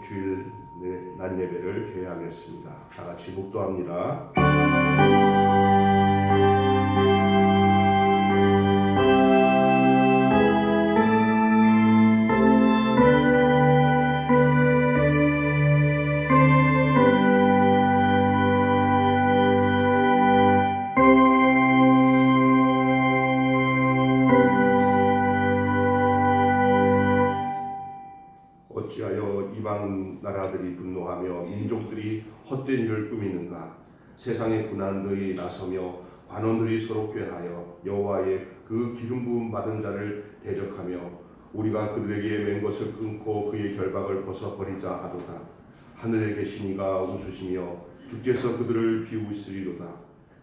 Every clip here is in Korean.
주일 낮 예배를 개회하겠습니다. 다 같이 묵도합니다. 어찌하여 이방 나라들이 분노하며 민족들이 헛된 일을 꾸미는가? 세상의 군관들이 나서며 관원들이 서로 꾀하여 여호와의 그 기름 부음 받은 자를 대적하며 우리가 그들에게 맨 것을 끊고 그의 결박을 벗어버리자 하도다. 하늘에 계신 이가 웃으시며 주께서 그들을 비우시리로다.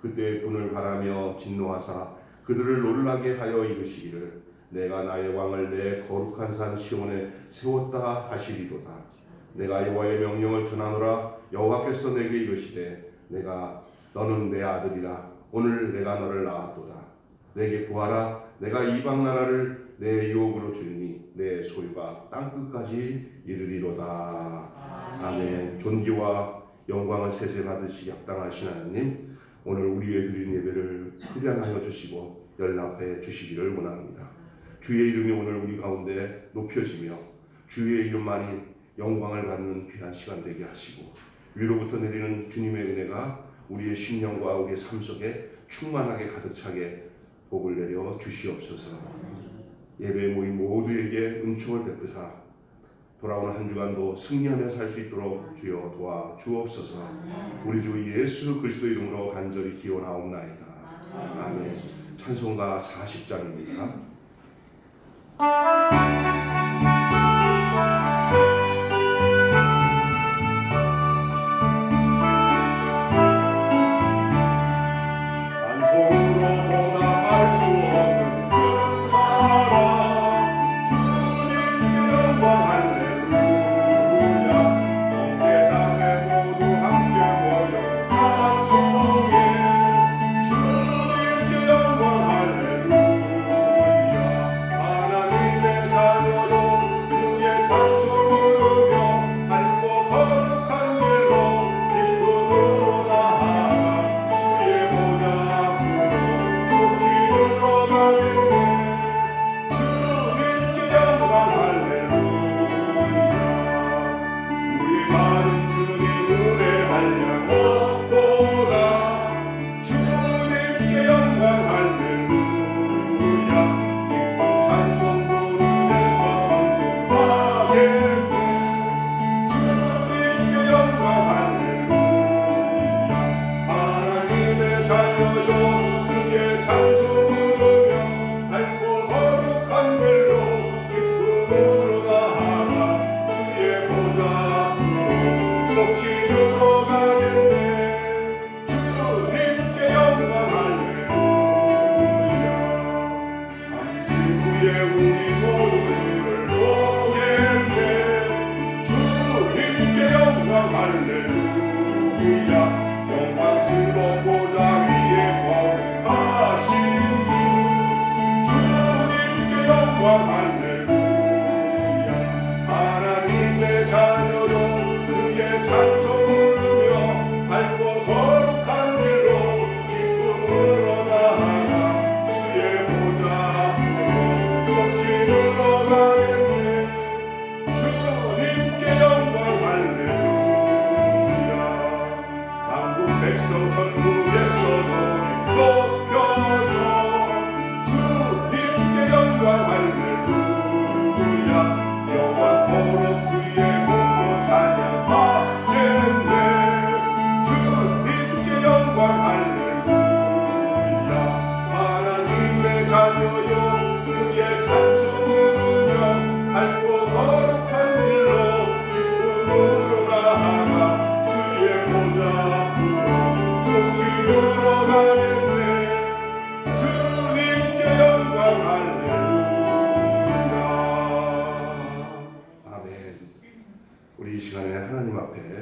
그때 분을 바라며 진노하사 그들을 놀라게 하여 이르시기를 내가 나의 왕을 내 거룩한 산 시온에 세웠다 하시리로다. 내가 여호와의 명령을 전하노라. 여호와께서 내게 이르시되 너는 내 아들이라. 오늘 내가 너를 낳았도다. 내게 구하라. 내가 이방 나라를 내 유업으로 주리니 내 소유가 땅끝까지 이르리로다. 아멘. 존귀와 영광을 세세 받으시기 합당하신 하나님, 오늘 우리의 드린 예배를 흠양하여 주시고 연락해 주시기를 원합니다. 주의 이름이 오늘 우리 가운데 높여지며 주의 이름만이 영광을 받는 귀한 시간 되게 하시고 위로부터 내리는 주님의 은혜가 우리의 심령과 우리의 삶 속에 충만하게 가득 차게 복을 내려 주시옵소서. 예배에 모인 모두에게 은총을 베푸사 돌아오는 한 주간도 승리하며 살 수 있도록 주여 도와 주옵소서. 우리 주 예수 그리스도 이름으로 간절히 기원하옵나이다. 아멘. 찬송가 40장입니다.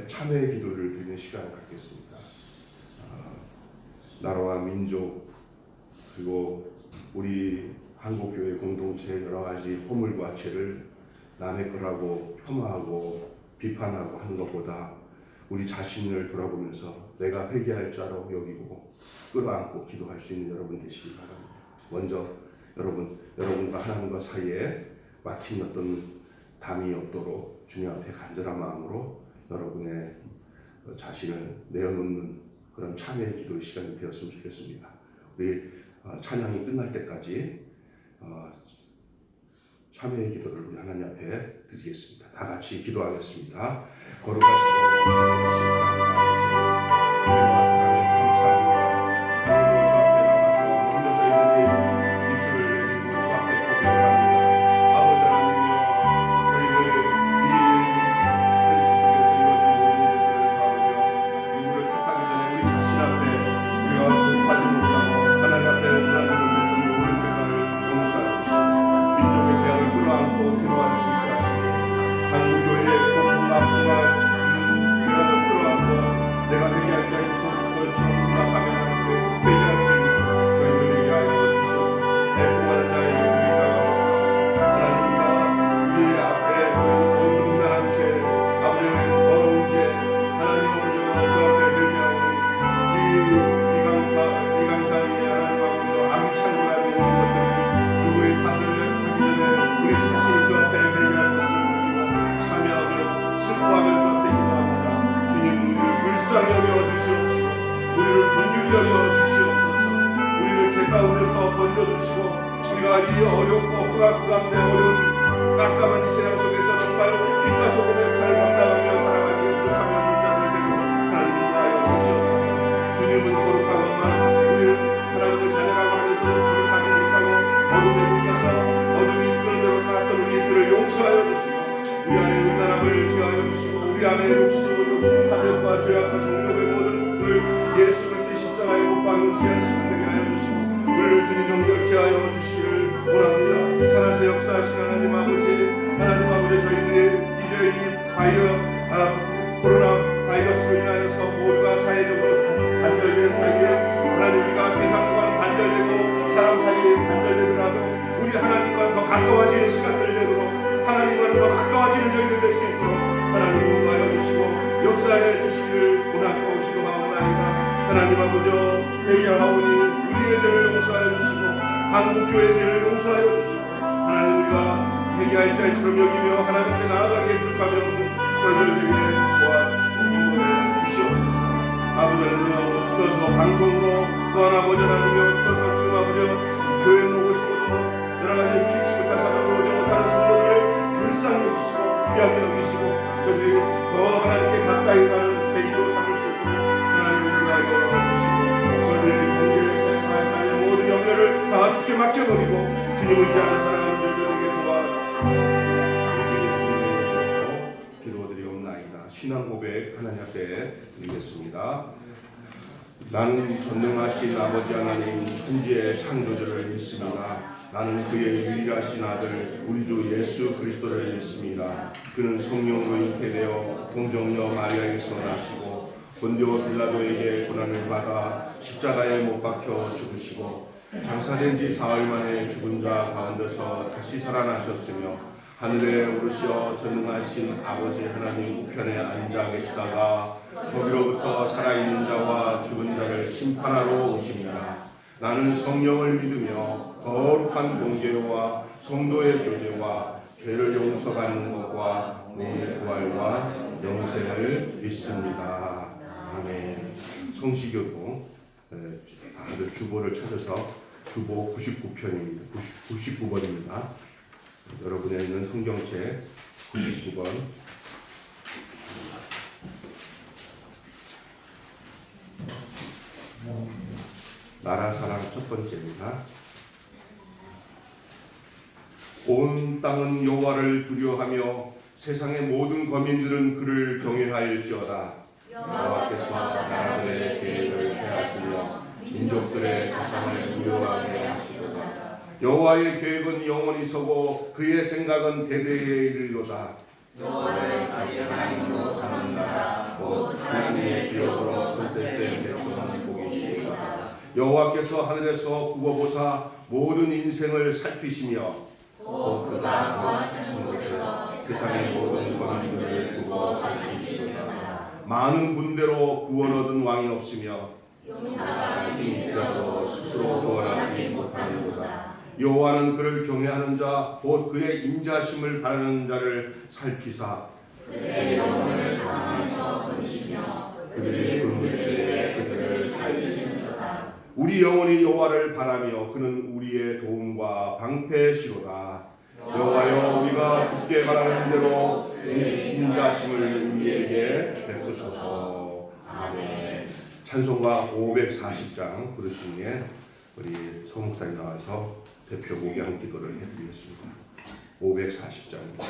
참회의 기도를 드리는 시간을 갖겠습니다. 나라와 민족 그리고 우리 한국교회 공동체의 여러 가지 허물과 죄를 남의 거라고 폄하하고 비판하고 하는 것보다 우리 자신을 돌아보면서 내가 회개할 자로 여기고 끌어안고 기도할 수 있는 여러분 되시기 바랍니다. 먼저 여러분과 하나님과 사이에 막힌 어떤 담이 없도록 주님 앞에 간절한 마음으로 여러분의 자신을 내어놓는 그런 참회의 기도의 시간이 되었으면 좋겠습니다. 우리 찬양이 끝날 때까지 참회의 기도를 우리 하나님 앞에 드리겠습니다. 다 같이 기도하겠습니다. 거룩하시고 우리가 이 어렵고 흑암 가운데 어려운 깜깜한 이 세상 속에서 정말 빛과 소금의 칼 감당하며 살아가기 부족하며 문자를 되고 하나님과 하여 주시옵소서. 주님은 거룩하건만 우리는 하나님을 자녀라고 하면서도 거룩하지 못하고 어둠에 묻혀서 어둠이 이끄는 대로 살았던 우리의 죄를 용서하여 주시고 우리 안에 음란함을 제하여 주시고 우리 안에 욕심으로 탐욕과 죄악과 정욕의 모든 것을 예수 그리스도의 십자가에 못 박은 귀한 시간 되게 하여 주시고 우리를 주님 정결케 하여 주시기를 원합니다. 살아서 역사하신 하나님 아버지, 하나님 아버지, 저희들이 이제 이 코로나 바이러스로 인하여서 모두가 사회적으로 단절된 사이에 하나님 우리가 세상과는 단절되고 사람 사이에 단절되더라도 우리 하나님과는 더 가까워지는 시간들 되도록 하나님과는 더 가까워지는 저희들 될 수 있도록 하나님 인도하여 주시고 역사해 주시기를 원하고 기도하옵나이다. 하나님 아버지, 회개하오니 우리의 죄를 용서하여 주시고 한국교회의 죄를 용서하여 주시고 하나님 우리가 회개할 자처럼 여기며 하나님께 나아가게 부족하며 저희들에게 도와주시고 인도해 주시옵소서. 아버지는요 tut어서 방송으로 또한 아버지 하나님이여 tut어서 지금 아버지 교회를 오고 싶어도 여러가지 피치 못한 사람을 오지 못하는 성도들을 불쌍히 여기시고 귀하게 여기시고 저들이 더 하나님께 가까이 가는 계기로 삼을 수 있도록 하나님 우리가 주시고 저희들의 경제 세상의 삶의 모든 영역을 다 주께 맡겨버리고 주님을 의지하는 사랑하는 저희들에게 도와주시고 예수님 이름으로 기도드리옵나이다. 신앙 고백 하나님 앞에 드리겠습니다. 나는 전능하신 아버지 하나님 천지의 창조주를 믿습니다. 나는 그의 유일하신 아들 우리 주 예수 그리스도를 믿습니다. 그는 성령으로 잉태되어 동정녀 마리아에게서 나시고 본디오 빌라도에게 고난을 받아 십자가에 못 박혀 죽으시고 장사된 지 사흘 만에 죽은 자 가운데서 다시 살아나셨으며 하늘에 오르시어 전능하신 아버지 하나님 우편에 앉아 계시다가 거기로부터 살아있는 자와 죽은 자를 심판하러 오십니다. 나는 성령을 믿으며 거룩한 공개와 성도의 교제와 죄를 용서받는 것과 몸의 부활과 영생을 믿습니다. 아멘. 성시교도 다들 주보를 찾아서 주보 99편입니다. 99번입니다. 여러분에 있는 성경책 99번 나라 사랑 첫 번째입니다. 온 땅은 여호와를 두려워하며 세상의 모든 거민들은 그를 경외하일지어다. 여호와께서 나라들의 계획을 폐하시며 민족들의 사상을 무효하게 하시도다. 여호와의 계획은 영원히 서고 그의 생각은 대대에 이르리로다. 여호와를 자기 하나님으로 삼는 나라 곧 하나님의 기업으로 선택된 백성은 복이 있도다. 여호와께서 하늘에서 굽어보사 모든 인생을 살피시며 또 그가 거하시는 곳에서 세상의 모든 권한들을 두고 다스리시려니와. 많은 군대로 구원 얻은 왕이 없으며 용사가 힘이 있어도 스스로 구원하지 못하는도다. 여호와는 그를 경외하는 자 곧 그의 인자심을 바라는 자를 살피사 그들의 영혼을 사망에서 건지시며 그들이 굶을 때에 그들을 살리시는도다. 우리 영혼이 여호와를 바라며 그는 우리의 도움과 방패시로다. 여호와여 우리가 주께 바라는 대로 주의 인자심을 우리에게 베푸소서. 아멘. 찬송가 540장 부르신 예 우리 소목사님 나와서 대표 목양 기도를 해드리겠습니다. 540장입니다.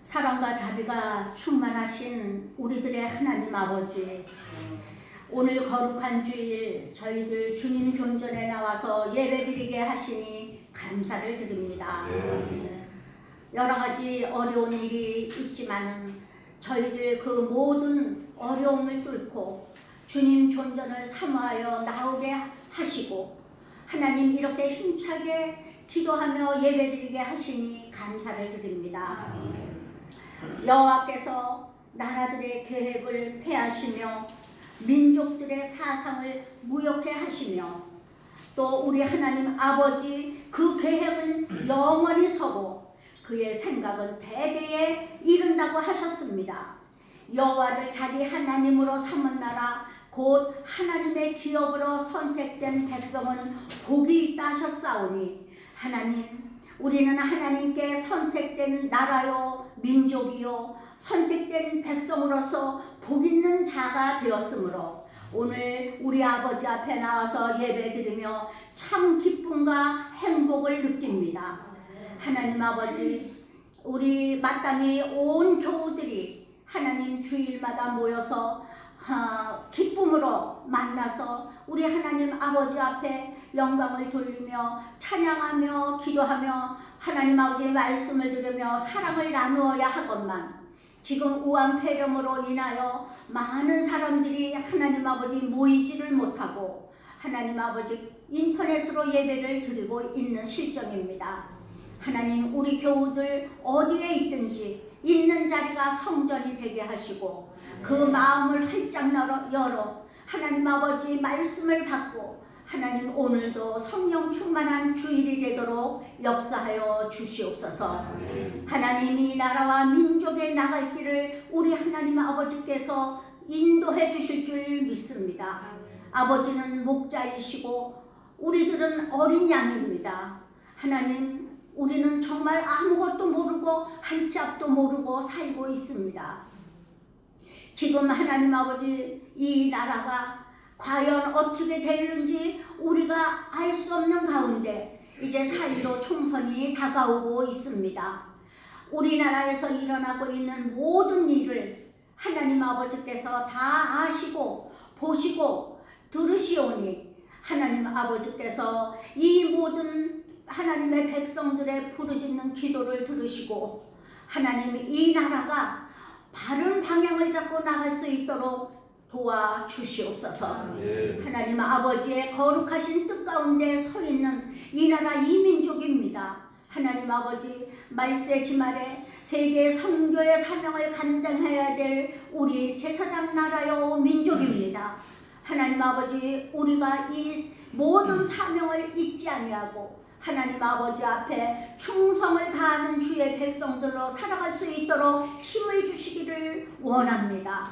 사랑과 자비가 충만하신 우리들의 하나님 아버지, 오늘 거룩한 주일 저희들 주님 존전에 나와서 예배드리게 하시니 감사를 드립니다. 여러 가지 어려운 일이 있지만은 저희들 그 모든 어려움을 뚫고 주님 존전을 사모하여 나오게 하시고 하나님 이렇게 힘차게 기도하며 예배드리게 하시니 감사를 드립니다. 여호와께서 나라들의 계획을 폐하시며 민족들의 사상을 무력해 하시며 또 우리 하나님 아버지 그 계획은 영원히 서고 그의 생각은 대대에 이른다고 하셨습니다. 여호와를 자기 하나님으로 삼은 나라 곧 하나님의 기업으로 선택된 백성은 복이 있다 하셨사오니 하나님 우리는 하나님께 선택된 나라요 민족이요 선택된 백성으로서 복 있는 자가 되었으므로 오늘 우리 아버지 앞에 나와서 예배드리며 참 기쁨과 행복을 느낍니다. 하나님 아버지, 우리 마땅히 온 교우들이 하나님 주일마다 모여서 기쁨으로 만나서 우리 하나님 아버지 앞에 영광을 돌리며 찬양하며 기도하며 하나님 아버지의 말씀을 들으며 사랑을 나누어야 하건만 지금 우한폐렴으로 인하여 많은 사람들이 하나님 아버지 모이지를 못하고 하나님 아버지 인터넷으로 예배를 드리고 있는 실정입니다. 하나님, 우리 교우들 어디에 있든지 있는 자리가 성전이 되게 하시고 그 마음을 활짝 열어 하나님 아버지 말씀을 받고 하나님 오늘도 성령 충만한 주일이 되도록 역사하여 주시옵소서. 하나님, 이 나라와 민족에 나갈 길을 우리 하나님 아버지께서 인도해 주실 줄 믿습니다. 아버지는 목자이시고 우리들은 어린 양입니다. 하나님, 우리는 정말 아무것도 모르고 한 치 앞도 모르고 살고 있습니다. 지금 하나님 아버지, 이 나라가 과연 어떻게 되는지 우리가 알 수 없는 가운데 이제 4.15 총선이 다가오고 있습니다. 우리나라에서 일어나고 있는 모든 일을 하나님 아버지께서 다 아시고 보시고 들으시오니 하나님 아버지께서 이 모든 하나님의 백성들의 부르짖는 기도를 들으시고 하나님, 이 나라가 바른 방향을 잡고 나갈 수 있도록 도와주시옵소서. 하나님 아버지의 거룩하신 뜻 가운데 서 있는 이 나라 이 민족입니다. 하나님 아버지, 말세 지말에 세계 선교의 사명을 감당해야 될 우리 제사장 나라요 민족입니다. 하나님 아버지, 우리가 이 모든 사명을 잊지 아니하고 하나님 아버지 앞에 충성을 다하는 주의 백성들로 살아갈 수 있도록 힘을 주시기를 원합니다.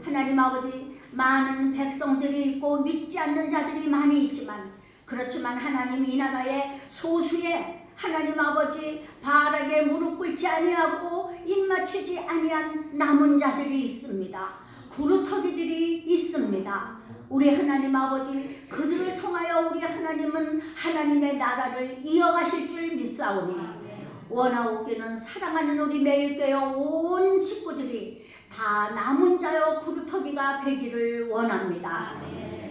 하나님 아버지, 많은 백성들이 있고 믿지 않는 자들이 많이 있지만 그렇지만 하나님, 이 나라의 소수의 하나님 아버지 바알에게 무릎 꿇지 아니하고 입 맞추지 아니한 남은 자들이 있습니다. 구루터기들이 있습니다. 우리 하나님 아버지, 그들을 통하여 우리 하나님은 하나님의 나라를 이어가실 줄 믿사오니 원하옵기는 사랑하는 우리 매일교회 온 식구들이 다 남은 자여 구루터기가 되기를 원합니다.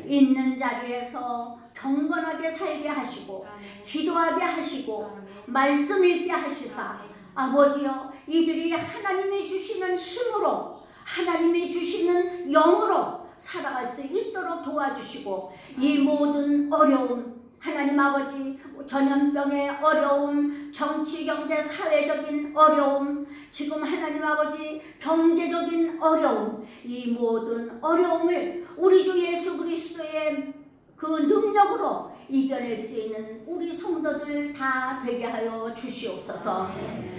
있는 자리에서 경건하게 살게 하시고 기도하게 하시고 말씀 읽게 하시사 아버지여, 이들이 하나님이 주시는 힘으로 하나님이 주시는 영으로 살아갈 수 있도록 도와주시고 이 모든 어려움, 하나님 아버지, 전염병의 어려움, 정치, 경제, 사회적인 어려움, 지금 하나님 아버지 경제적인 어려움, 이 모든 어려움을 우리 주 예수 그리스도의 그 능력으로 이겨낼 수 있는 우리 성도들 다 되게 하여 주시옵소서.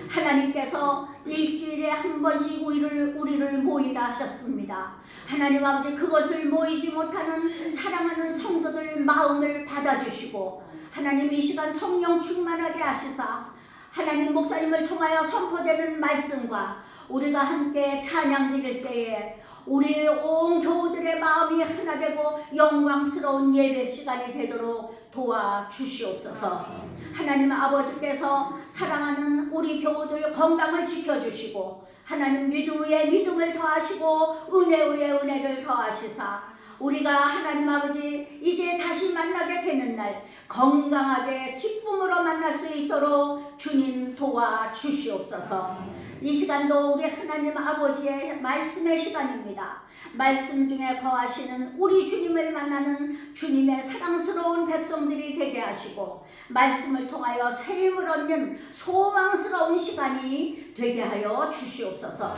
하나님께서 일주일에 한 번씩 우리를 모이라 하셨습니다. 하나님 아버지, 그것을 모이지 못하는 사랑하는 성도들 마음을 받아주시고 하나님, 이 시간 성령 충만하게 하시사 하나님 목사님을 통하여 선포되는 말씀과 우리가 함께 찬양 드릴 때에 우리 온 교우들의 마음이 하나 되고 영광스러운 예배 시간이 되도록 도와주시옵소서. 하나님 아버지께서 사랑하는 우리 교우들 건강을 지켜주시고 하나님 믿음 위에 믿음을 더하시고 은혜 위에 은혜를 더하시사 우리가 하나님 아버지 이제 다시 만나게 되는 날 건강하게 기쁨으로 만날 수 있도록 주님 도와주시옵소서. 이 시간도 우리 하나님 아버지의 말씀의 시간입니다. 말씀 중에 거하시는 우리 주님을 만나는 주님의 사랑스러운 백성들이 되게 하시고 말씀을 통하여 세임을 얻는 소망스러운 시간이 되게 하여 주시옵소서.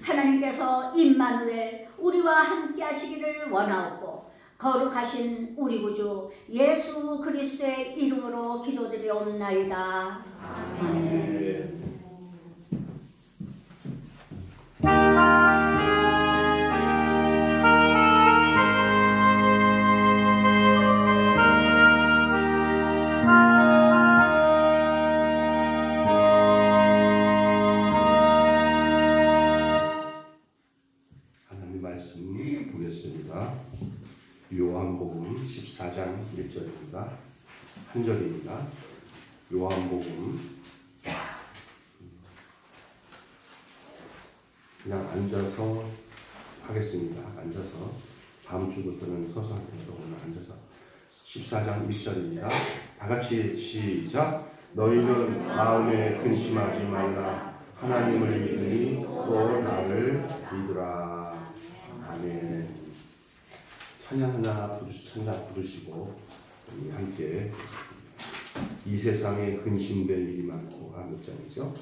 하나님께서 임마누엘 우리와 함께 하시기를 원하옵고 거룩하신 우리 구주 예수 그리스도의 이름으로 기도드리옵나이다. 아멘. 하나님 말씀 보겠습니다. 요한복음 14장 1절입니다. 한 절입니다. 요한복음 그냥 앉아서 하겠습니다. 앉아서 다음 주부터는 서서 하더라도 오늘 앉아서 14장 1절입니다. 다 같이 시작. 너희는 마음에 근심하지 말라. 하나님을 믿으니 또 나를 믿으라. 아멘. 찬양 부르시고 우리 함께 이 세상에 근심될 일이 많고 몇 장이죠?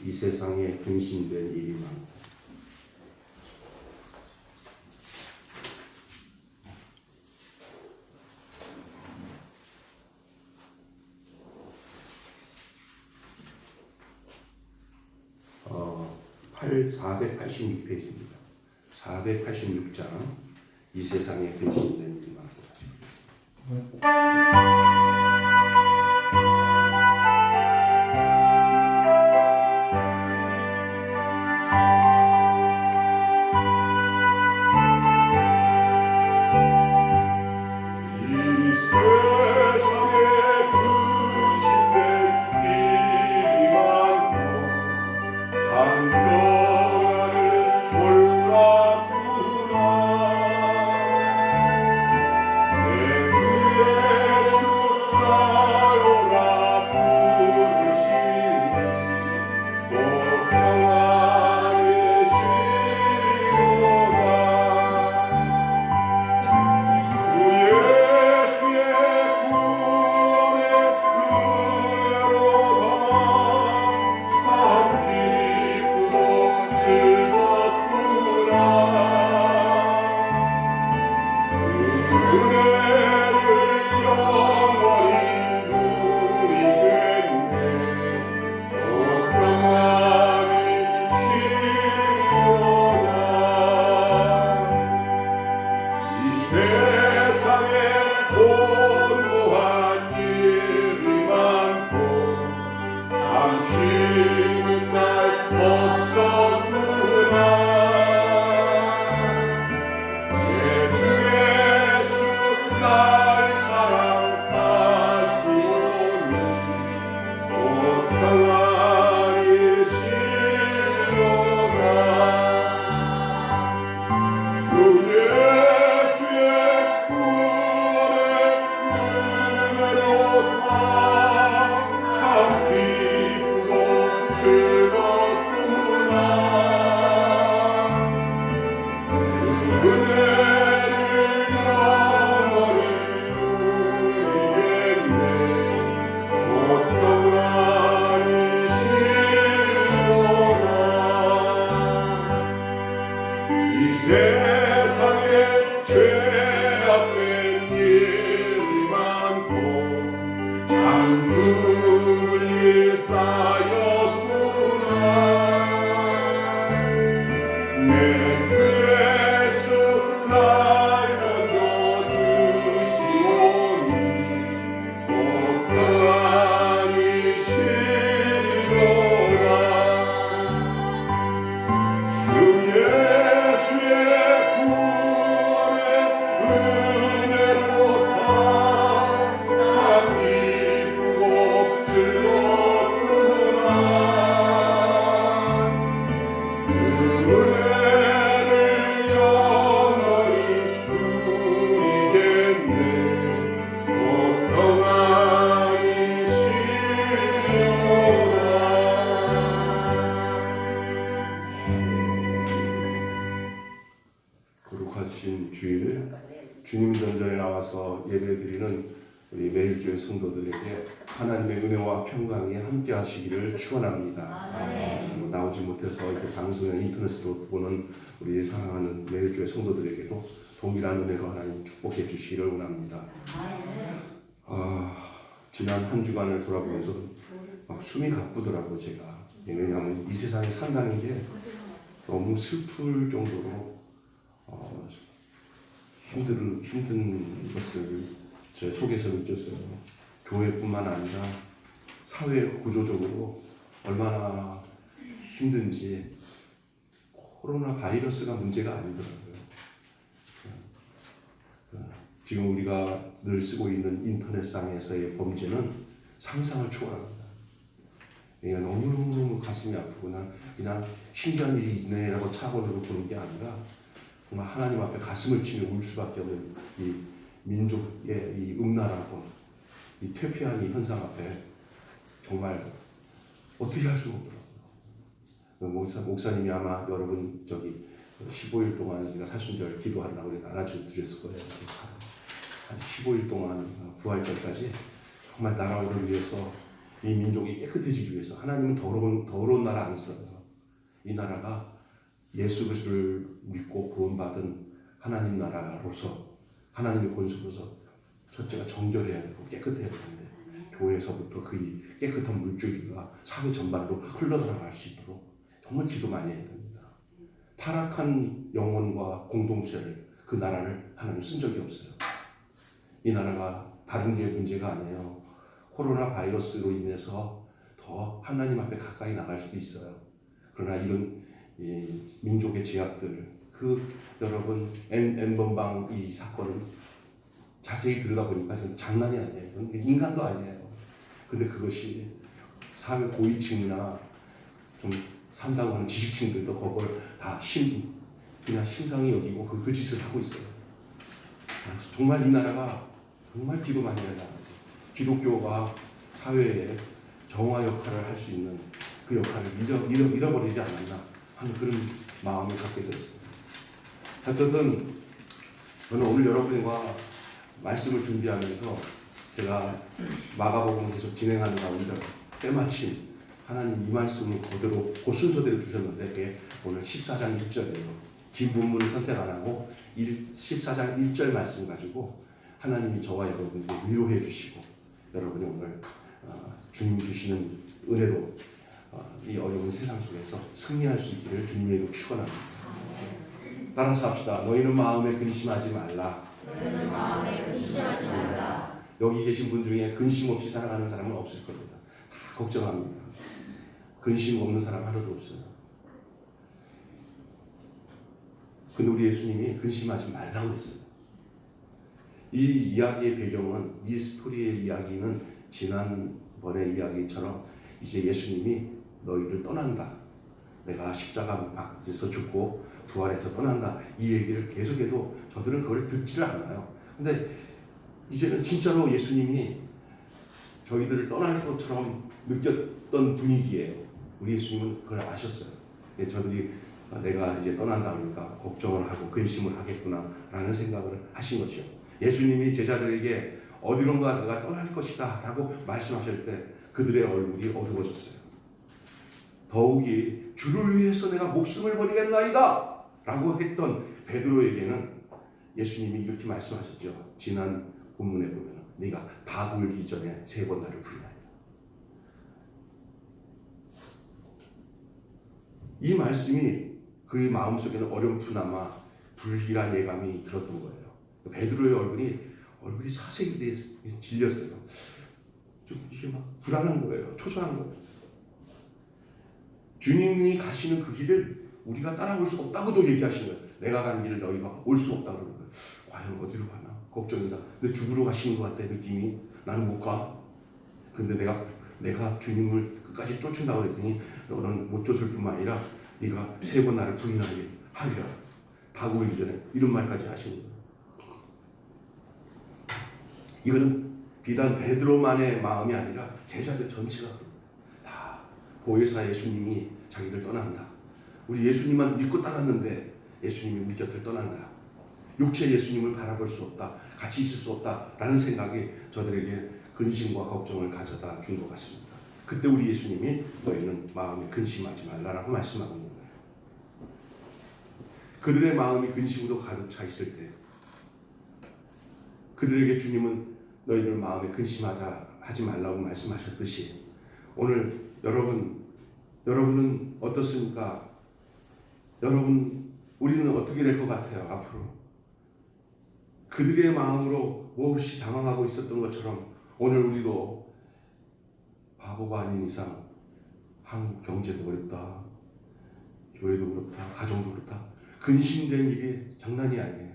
이 세상에 근심될 일이 많고 어, 486페이지입니다. 486장 이 세상에 근심된 일이 많고 다시 보겠습니다. 주님 전전에 나와서 예배드리는 우리 매일교회 성도들에게 하나님의 은혜와 평강이 함께 하시기를 축원합니다. 나오지 못해서 이렇게 방송이나 인터넷으로 보는 우리 사랑하는 매일교회 성도들에게도 동일한 은혜로 하나님 축복해 주시기를 원합니다. 지난 한 주간을 돌아보면서 막 숨이 가쁘더라고요, 제가. 왜냐하면 이 세상에 산다는 게 너무 슬플 정도로 힘든 것을 제 속에서 느꼈어요. 교회뿐만 아니라 사회 구조적으로 얼마나 힘든지. 코로나 바이러스가 문제가 아니더라고요. 지금 우리가 늘 쓰고 있는 인터넷상에서의 범죄는 상상을 초월합니다. 내가 너무너무 가슴이 아프고 그냥 신기한 일이 있네라고 차원으로 보는 게 아니라 정말 하나님 앞에 가슴을 치며 울 수밖에 없는 이 민족의 이 음란하고 이 퇴폐한 이 현상 앞에 정말 어떻게 할 수가 없더라고요. 목사님이 아마 여러분 15일 동안 우리가 사순절 기도하려고 안아드렸을 거예요. 한 15일 동안 부활절까지 정말 나라를 위해서 이 민족이 깨끗해지기 위해서 하나님은 더러운 나라 안 써요. 이 나라가 예수 그리스도를 믿고 구원받은 하나님 나라로서 하나님의 권수로서 첫째가 정결해야 되고 깨끗해야 되는데 교회에서부터 그 깨끗한 물줄기가 사회 전반으로 흘러나갈 수 있도록 정말 기도 많이 해야 됩니다. 타락한 영혼과 공동체를 그 나라를 하나님 쓴 적이 없어요. 이 나라가 다른 게 문제가 아니에요. 코로나 바이러스로 인해서 더 하나님 앞에 가까이 나갈 수도 있어요. 그러나 이런 민족의 제약들, 여러분 N번방 이 사건은 자세히 들여다 보니까 장난이 아니에요. 인간도 아니에요. 근데 그것이 사회 고위층이나 좀 산다고 하는 지식층들도 그걸 다 그냥 심상히 여기고 그 짓을 하고 있어요. 정말 이 나라가 정말 기도 많이 해야 합니다. 기독교가 사회에 정화 역할을 할 수 있는 그 역할을 잃어버리지 않았나 하는 그런 마음을 갖게 되었습니다. 하여튼 저는 오늘 여러분과 말씀을 준비하면서 제가 마가복음을 계속 진행하는 가운데 때마침 하나님 이 말씀을 그대로 그 순서대로 주셨는데 그게 오늘 14장 1절이에요. 긴 본문을 선택 안 하고 14장 1절 말씀 가지고 하나님이 저와 여러분께 위로해 주시고 여러분이 오늘 주님 주시는 은혜로 이 어려운 세상 속에서 승리할 수 있기를 주님의 이름으로 축원합니다. 따라서 합시다. 너희는 마음에 근심하지 말라. 너희는 마음에 근심하지 말라. 여기 계신 분 중에 근심 없이 살아가는 사람은 없을 겁니다. 다 걱정합니다. 근심 없는 사람 하나도 없어요. 근데 우리 예수님이 근심하지 말라고 했어요. 이 이야기의 배경은 이 스토리의 이야기는 지난번의 이야기처럼 이제 예수님이 너희를 떠난다. 내가 십자가 밖에서 죽고 부활해서 떠난다. 이 얘기를 계속해도 저들은 그걸 듣지를 않아요. 근데 이제는 진짜로 예수님이 저희들을 떠날 것처럼 느꼈던 분위기예요. 우리 예수님은 그걸 아셨어요. 저들이 내가 이제 떠난다 보니까 걱정을 하고 근심을 하겠구나 라는 생각을 하신 것이요. 예수님이 제자들에게 어디론가 내가 떠날 것이다 라고 말씀하실 때 그들의 얼굴이 어두워졌어요. 더욱이 주를 위해서 내가 목숨을 버리겠나이다 라고 했던 베드로에게는 예수님이 이렇게 말씀하셨죠. 지난 본문에 보면 네가 다 굴기 전에 3번 나를 부인하리라. 이 말씀이 그의 마음속에는 어렴풋나마 불길한 예감이 들었던 거예요. 베드로의 얼굴이 사색이 질렸어요. 좀 이게 막 불안한 거예요. 초조한 거예요. 주님이 가시는 그 길을 우리가 따라올 수 없다고도 얘기하시는 거예요. 내가 가는 길을 너희가 올 수 없다고 그러는 거예요. 과연 어디로 가나? 걱정이다. 근데 죽으러 가시는 것 같아 느낌이. 나는 못 가. 근데 내가 주님을 끝까지 쫓는다고 그랬더니 너는 못 쫓을 뿐만 아니라 네가 3번 나를 부인하게 하리라. 다 구하기 전에 이런 말까지 하시는 거예요. 이거는 비단 베드로만의 마음이 아니라 제자들 전체가 다 보혜사 예수님이 자기를 떠난다. 우리 예수님만 믿고 따랐는데 예수님이 우리 곁을 떠난다. 육체 예수님을 바라볼 수 없다. 같이 있을 수 없다라는 생각이 저들에게 근심과 걱정을 가져다 준 것 같습니다. 그때 우리 예수님이 너희는 마음에 근심하지 말라라고 말씀하고 있는 거예요. 그들의 마음이 근심으로 가득 차 있을 때 그들에게 주님은 너희들 마음에 근심하지 말라고 말씀하셨듯이 오늘 여러분은 어떻습니까? 우리는 어떻게 될 것 같아요? 앞으로 그들의 마음으로 몹시 당황하고 있었던 것처럼 오늘 우리도 바보가 아닌 이상 한국 경제도 어렵다, 교회도 그렇다, 가정도 그렇다. 근심된 일이 장난이 아니에요.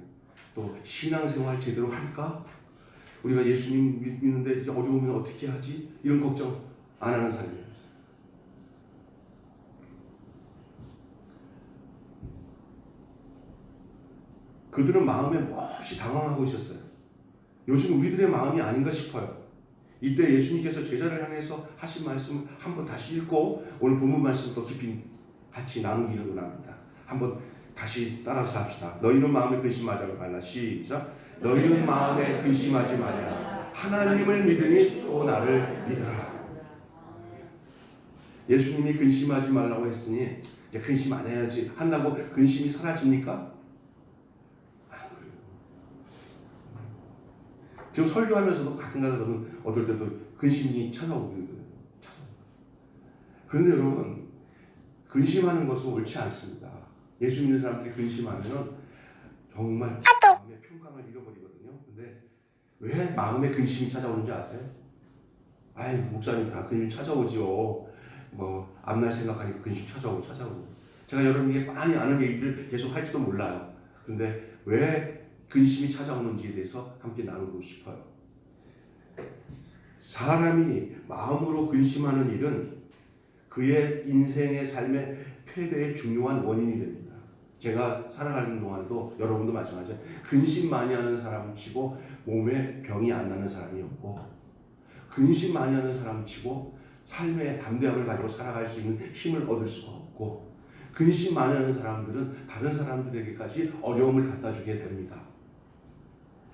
또 신앙생활 제대로 할까? 우리가 예수님 믿는데 이제 어려우면 어떻게 하지? 이런 걱정 안 하는 사람이 없어요. 그들은 마음에 몹시 당황하고 있었어요. 요즘 우리들의 마음이 아닌가 싶어요. 이때 예수님께서 제자를 향해서 하신 말씀을 한번 다시 읽고 오늘 본문 말씀도 깊이 같이 나누기를 원합니다. 한번 다시 따라서 합시다. 너희는 마음에 근심하지 말라. 시작. 너희는 마음에 근심하지 말라. 하나님을 믿으니 또 나를 믿으라. 예수님이 근심하지 말라고 했으니 이제 근심 안 해야지 한다고 근심이 사라집니까? 안 그래요. 지금 설교하면서도 가끔가다 저는 어떨 때도 근심이 찾아오거든요. 그런데 여러분, 근심하는 것은 옳지 않습니다. 예수 믿는 사람들이 근심하면 정말 마음의 평강을 잃어버리거든요. 근데 왜 마음에 근심이 찾아오는지 아세요? 아이, 목사님 다 근심 찾아오지요. 뭐 앞날 생각하니까 근심 찾아오고. 제가 여러분에게 많이 아는 얘기를 계속 할지도 몰라요. 근데 왜 근심이 찾아오는지에 대해서 함께 나누고 싶어요. 사람이 마음으로 근심하는 일은 그의 인생의 삶의 패배의 중요한 원인이 됩니다. 제가 살아가는 동안에도 여러분도 마찬가지예요. 근심 많이 하는 사람 치고 몸에 병이 안 나는 사람이 없고, 근심 많이 하는 사람 치고 삶의 담대함을 가지고 살아갈 수 있는 힘을 얻을 수가 없고, 근심 많이 하는 사람들은 다른 사람들에게까지 어려움을 갖다 주게 됩니다.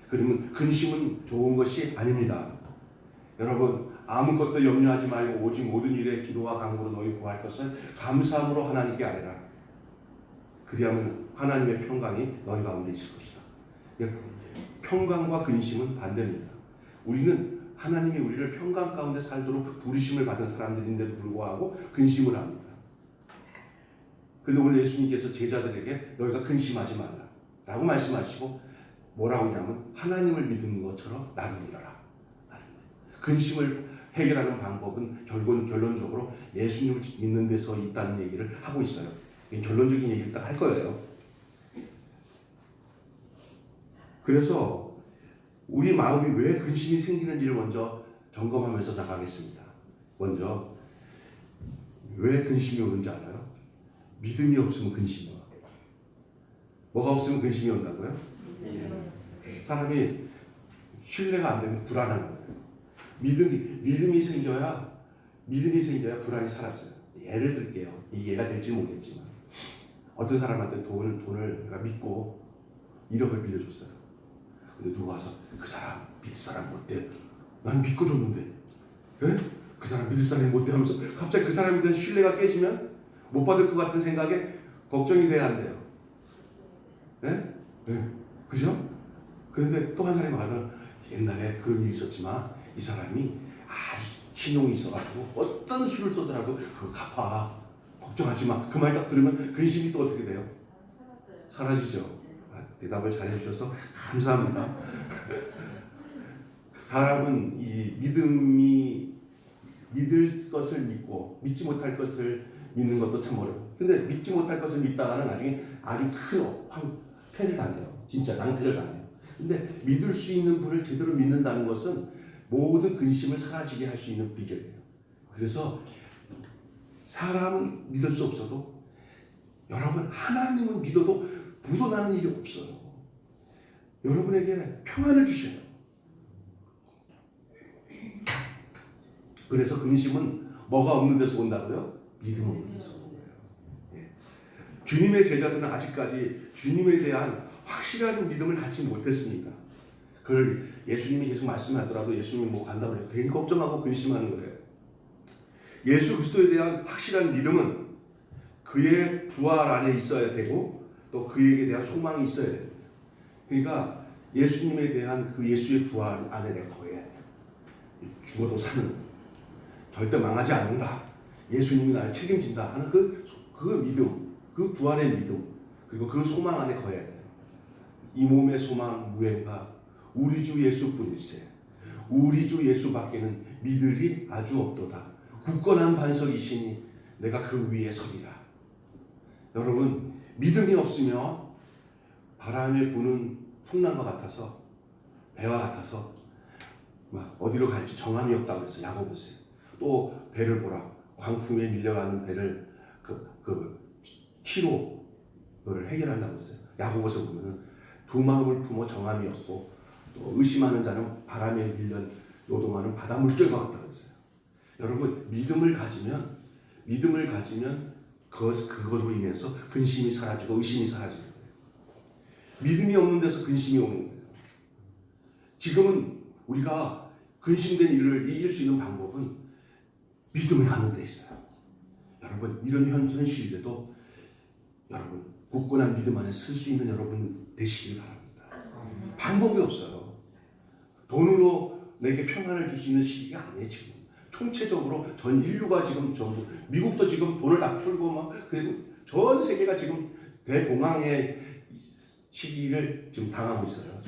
그러면 근심은 좋은 것이 아닙니다. 여러분, 아무것도 염려하지 말고 오직 모든 일에 기도와 간구로 너희 구할 것을 감사함으로 하나님께 아뢰라. 그리하면 하나님의 평강이 너희 가운데 있을 것이다. 평강과 근심은 반대입니다. 우리는 하나님이 우리를 평강 가운데 살도록 부르심을 받은 사람들인데도 불구하고 근심을 합니다. 그런데 오늘 예수님께서 제자들에게 너희가 근심하지 말라 라고 말씀하시고 뭐라고 하냐면 하나님을 믿는 것처럼 나를 믿어라. 근심을 해결하는 방법은 결론적으로 예수님을 믿는 데서 있다는 얘기를 하고 있어요. 결론적인 얘기를 딱 할 거예요. 그래서 우리 마음이 왜 근심이 생기는지를 먼저 점검하면서 나가겠습니다. 먼저 왜 근심이 오는지 알아요? 믿음이 없으면 근심이 와요. 뭐가 없으면 근심이 온다고요? 사람이 신뢰가 안 되면 불안한 거예요. 믿음이 생겨야 불안이 사라져요. 예를 들게요. 이 예가 될지 모르겠지만 어떤 사람한테 돈을 내가 믿고 1억을 빌려줬어요. 근데 누가 와서 그 사람 믿을 사람 못돼. 난 믿고 줬는데, 에? 그 사람 믿을 사람이 못돼 하면서 갑자기 그 사람에 대한 신뢰가 깨지면 못 받을 것 같은 생각에 걱정이 돼야 한대요. 네? 네. 그죠? 그런데 또 한 사람이 말하면 옛날에 그런 일이 있었지만 이 사람이 아주 신용이 있어가지고 어떤 수를 써더라도 그거 갚아. 걱정하지 마. 그 말 딱 들으면 근심이 또 어떻게 돼요? 사라지죠. 대답을 잘 해주셔서 감사합니다. 사람은 이 믿을 것을 믿고 믿지 못할 것을 믿는 것도 참 어려워요. 근데 믿지 못할 것을 믿다가는 나중에 아주 큰 패를 당해요. 진짜 낭패를 당해요. 근데 믿을 수 있는 분을 제대로 믿는다는 것은 모든 근심을 사라지게 할 수 있는 비결이에요. 그래서 사람은 믿을 수 없어도 여러분 하나님은 믿어도 묻어나는 일이 없어요. 여러분에게 평안을 주셔요. 그래서 근심은 뭐가 없는 데서 온다고요? 믿음 없는 데서 오는 거예요. 예. 주님의 제자들은 아직까지 주님에 대한 확실한 믿음을 갖지 못했습니다. 그걸 예수님이 계속 말씀하더라도 예수님이 뭐 간다고 해요. 괜히 걱정하고 근심하는 거예요. 예수 그리스도에 대한 확실한 믿음은 그의 부활 안에 있어야 되고 또 그에게 대한 소망이 있어야 돼요. 그러니까 예수님에 대한 그 예수의 부활 안에 내가 거해야 돼요. 죽어도 사는, 절대 망하지 않는다. 예수님이 나를 책임진다 하는 그 믿음, 그 부활의 믿음, 그리고 그 소망 안에 거해야 돼요. 이 몸의 소망 무행과 우리 주 예수뿐일세. 우리 주 예수밖에는 믿을 이 아주 없도다. 굳건한 반석이시니 내가 그 위에 서리라. 여러분, 믿음이 없으면 바람에 부는 풍랑과 같아서, 배와 같아서 막 어디로 갈지 정함이 없다고 그래서 야고보세요. 또 배를 보라. 광풍에 밀려가는 배를 키로를 해결한다고 했어요. 야고보서 보면은 그 마음을 품어 정함이 없고 또 의심하는 자는 바람에 밀려 요동하는 바다 물결과 같다고 했어요. 여러분 믿음을 가지면 그것으로 인해서 근심이 사라지고 의심이 사라지는 거예요. 믿음이 없는 데서 근심이 오는 거예요. 지금은 우리가 근심된 일을 이길 수 있는 방법은 믿음을 갖는 데 있어요. 여러분 이런 현실에도 여러분 굳건한 믿음 안에 쓸 수 있는 여러분 되시길 바랍니다. 방법이 없어요. 돈으로 내게 평안을 줄 수 있는 시기가 아니에요. 지금 총체적으로 전 인류가 지금 전부 미국도 지금 돈을 다 풀고 막 그리고 전 세계가 지금 대공황의 시기를 지금 당하고 있어요.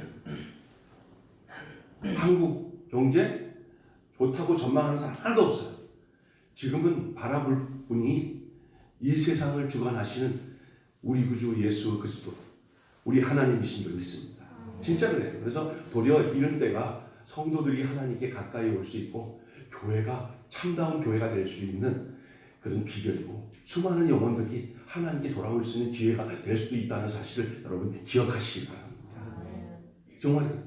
한국 경제 좋다고 전망하는 사람 하나도 없어요. 지금은 바라볼 분이 이 세상을 주관하시는 우리 구주 예수 그리스도 우리 하나님이신 줄 믿습니다. 진짜 그래요. 그래서 도리어 이런 때가 성도들이 하나님께 가까이 올 수 있고 교회가 참다운 교회가 될 수 있는 그런 비결이고 수많은 영혼들이 하나님께 돌아올 수 있는 기회가 될 수도 있다는 사실을 여러분 기억하시기 바랍니다. 정말 그래요.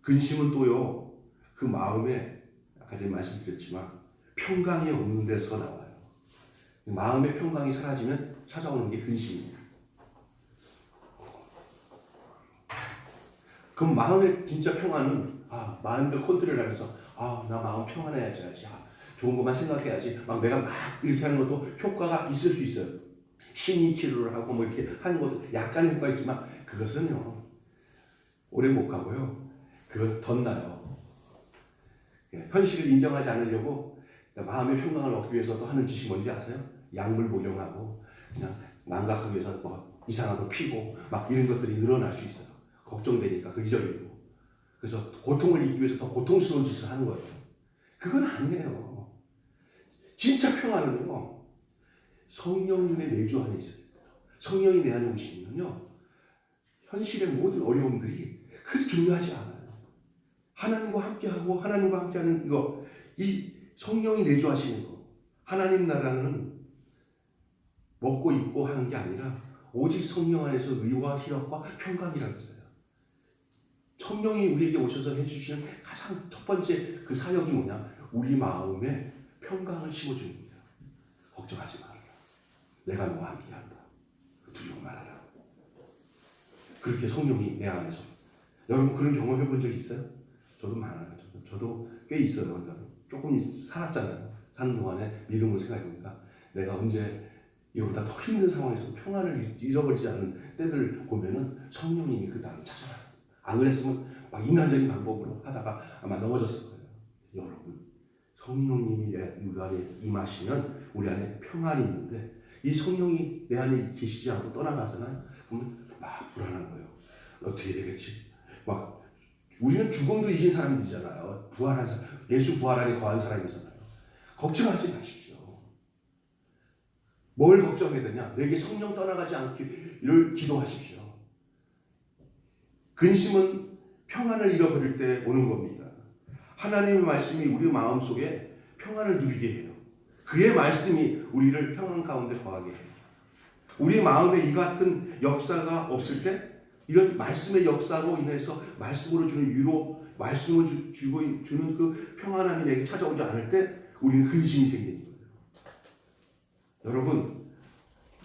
근심은 또요 그 마음에 아까 전에 말씀드렸지만 평강이 없는 데서 나와요. 마음의 평강이 사라지면 찾아오는 게 근심입니다. 그럼 마음의 진짜 평안은 마음도 컨트롤하면서 나 마음 평안해야지 좋은 것만 생각해야지 막 내가 막 이렇게 하는 것도 효과가 있을 수 있어요. 심리 치료를 하고 뭐 이렇게 하는 것도 약간 효과가 있지만 그것은요 오래 못 가고요 그건 덧나요. 현실을 인정하지 않으려고 마음의 평강을 얻기 위해서도 하는 짓이 뭔지 아세요? 약물 복용하고 그냥 망각하기 위해서 뭐 이상한 거 피고 막 이런 것들이 늘어날 수 있어요. 걱정되니까 그 잊어버리고 그래서 고통을 이기기 위해서 더 고통스러운 짓을 하는 거예요. 그건 아니에요. 진짜 평안은요 성령님의 내주 안에 있어요. 성령이 내 안에 오시면요 현실의 모든 어려움들이 그렇게 중요하지 않아요. 하나님과 함께하고 하나님과 함께하는 이거 이 성령이 내주하시는 거 하나님 나라는 먹고 입고 하는 게 아니라 오직 성령 안에서 의와 희락과 평강이라고 했어요. 성령이 우리에게 오셔서 해주시는 가장 첫 번째 그 사역이 뭐냐 우리 마음에 평강을 심어주는 거예요. 걱정하지 말아라. 내가 너와 함께한다. 두려워 말아라. 그렇게 성령이 내 안에서 여러분 그런 경험 해본 적 있어요? 저도 많아요. 저도 꽤 있어요. 그러니까 조금 살았잖아요. 사는 동안에 믿음을 생각해보니까 내가 언제 이거보다 더 힘든 상황에서 평안을 잃어버리지 않는 때들을 보면은 성령님이 그 나를 찾아와요. 안 그랬으면 막 인간적인 방법으로 하다가 아마 넘어졌을 거예요. 여러분 성령님이 우리 안에 임하시면 우리 안에 평안이 있는데 이 성령이 내 안에 계시지 않고 떠나가잖아요. 그러면 막 불안한 거예요. 어떻게 되겠지? 막 우리는 죽음도 이긴 사람들이잖아요. 부활한 사람, 예수 부활 안에 거한 사람이잖아요. 걱정하지 마십시오. 뭘 걱정해야 되냐? 내게 성령 떠나가지 않기를 기도하십시오. 근심은 평안을 잃어버릴 때 오는 겁니다. 하나님의 말씀이 우리 마음속에 평안을 누리게 해요. 그의 말씀이 우리를 평안 가운데 거하게 해요. 우리 마음에 이 같은 역사가 없을 때 이런 말씀의 역사로 인해서 말씀으로 주는 위로, 말씀을 주는 그 평안함이 내게 찾아오지 않을 때 우리는 근심이 생기는 거예요. 여러분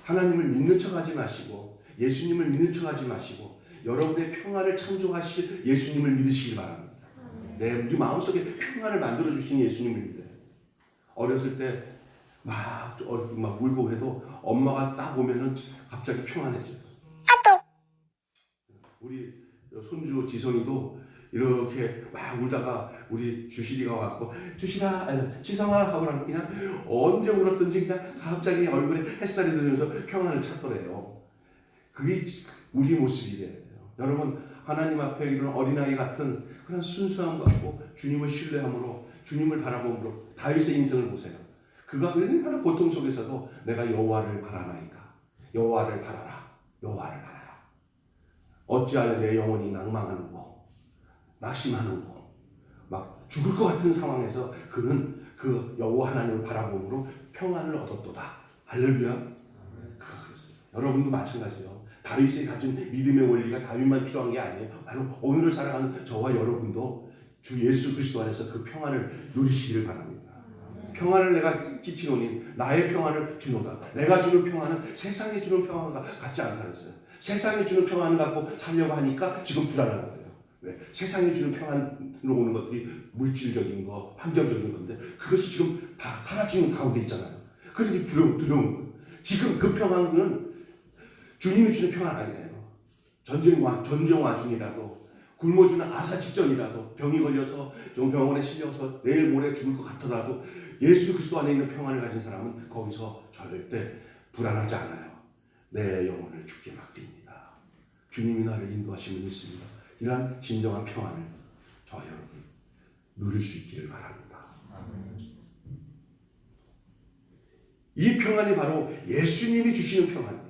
하나님을 믿는 척하지 마시고 예수님을 믿는 척하지 마시고 여러분의 평안을 창조하실 예수님을 믿으시기 바랍니다. 우리 마음속에 평안을 만들어주신 예수님을 믿어요. 어렸을 때 막 울고 해도 엄마가 딱 오면은 갑자기 평안해져요. 우리 손주 지성이도 이렇게 막 울다가 우리 주실이가 왔고 주실아, 지성아 하고 나면 그냥 언제 울었든지 그냥 갑자기 얼굴에 햇살이 들면서 평안을 찾더래요. 그게 우리 모습이래요. 여러분 하나님 앞에 이런 어린아이 같은 그런 순수함 갖고 주님을 신뢰함으로 주님을 바라봄으로 다윗의 인생을 보세요. 그가 얼마나 고통 속에서도 내가 여호와를 바라나이다. 여호와를 바라라. 여호와를 바라라. 어찌하여 내 영혼이 낭망하는고 낙심하는고 막 죽을 것 같은 상황에서 그는 그 여호와 하나님을 바라봄으로 평안을 얻었도다. 할렐루야. 그랬어요. 여러분도 마찬가지예요. 다윗이 가진 믿음의 원리가 다윗만 필요한 게 아니에요. 바로 오늘을 살아가는 저와 여러분도 주 예수 그리스도 안에서 그 평안을 누리시기를 바랍니다. 평안을 내가 끼치노니 나의 평안을 주노다. 내가 주는 평안은 세상이 주는 평안과 같지 않다 그랬어요. 세상이 주는 평안을 갖고 살려고 하니까 지금 불안한 거예요. 왜? 세상이 주는 평안으로 오는 것들이 물질적인 거, 환경적인 건데 그것이 지금 다 사라지는 가운데 있잖아요. 그러니 두려운 거예요. 지금 그 평안은 주님이 주는 평안 아니에요. 전쟁 와중이라도 굶어주는 아사 직전이라도 병이 걸려서 병원에 실려서 내일 모레 죽을 것 같더라도 예수 그리스도 안에 있는 평안을 가진 사람은 거기서 절대 불안하지 않아요. 내 영혼을 주께 맡깁니다. 주님이 나를 인도하심을 믿습니다. 이러한 진정한 평안을 저와 여러분 누릴 수 있기를 바랍니다. 이 평안이 바로 예수님이 주시는 평안이에요.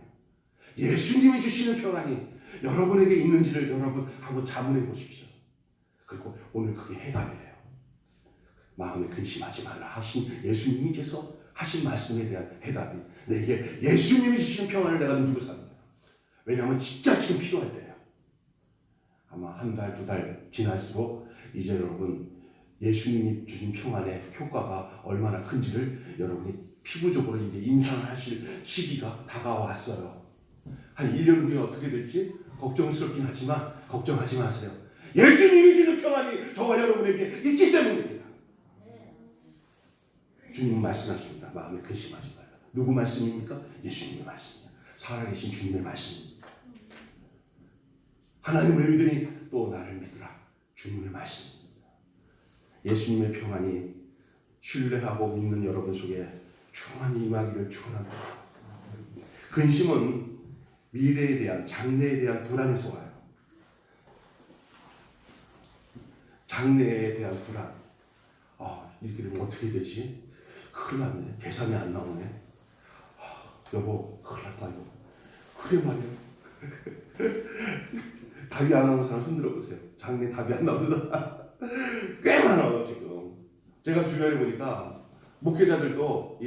예수님이 주시는 평안이 여러분에게 있는지를 여러분 한번 자문해 보십시오. 그리고 오늘 그게 해답이에요. 마음에 근심하지 말라 하신 예수님께서 하신 말씀에 대한 해답이 내게 예수님이 주시는 평안을 내가 누리고 삽니다. 왜냐하면 진짜 지금 필요할 때예요. 아마 한 달, 두 달 지날수록 이제 여러분 예수님이 주신 평안의 효과가 얼마나 큰지를 여러분이 피부적으로 이제 인상하실 시기가 다가왔어요. 한 1년 후에 어떻게 될지 걱정스럽긴 하지만 걱정하지 마세요. 예수님이 주는 평안이 저와 여러분에게 있기 때문입니다. 주님은 말씀하십니다. 마음에 근심하지 말라. 누구 말씀입니까? 예수님의 말씀입니다. 살아계신 주님의 말씀입니다. 하나님을 믿으니 또 나를 믿으라. 주님의 말씀입니다. 예수님의 평안이 신뢰하고 믿는 여러분 속에 충만히 임하기를 축원합니다. 근심은 미래에 대한, 장래에 대한 불안에서 와요. 장래에 대한 불안. 이렇게 되면 어떻게 되지? 큰일 났네. 계산이 안 나오네. 여보, 큰일 났다 이거. 그래 말이야. 답이 안 나오는 사람 흔들어 보세요. 장래 답이 안 나오는 사람 꽤 많아요 지금. 제가 주변에 보니까 목회자들도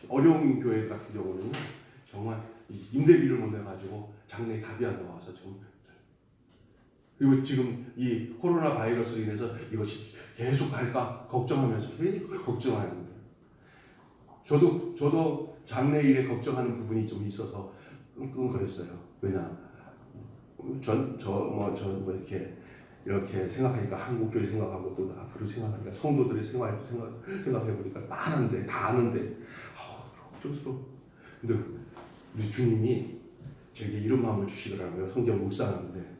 어려운 교회 같은 경우는 정말 임대비를 못 내가지고 장래에 답이 안 나와서 지금. 그리고 지금 이 코로나 바이러스로 인해서 이것이 계속 갈까 걱정하면서 괜히 걱정하는 거예요. 저도 장래 일에 걱정하는 부분이 좀 있어서 끙끙거렸어요. 왜냐, 이렇게 생각하니까 한국교회 생각하고 또 앞으로 생각하니까 성도들의 생활도 생각해 보니까 많은데 다 아는데 걱정스러워. 근데 우리 주님이 제게 이런 마음을 주시더라고요. 성경 묵상하는데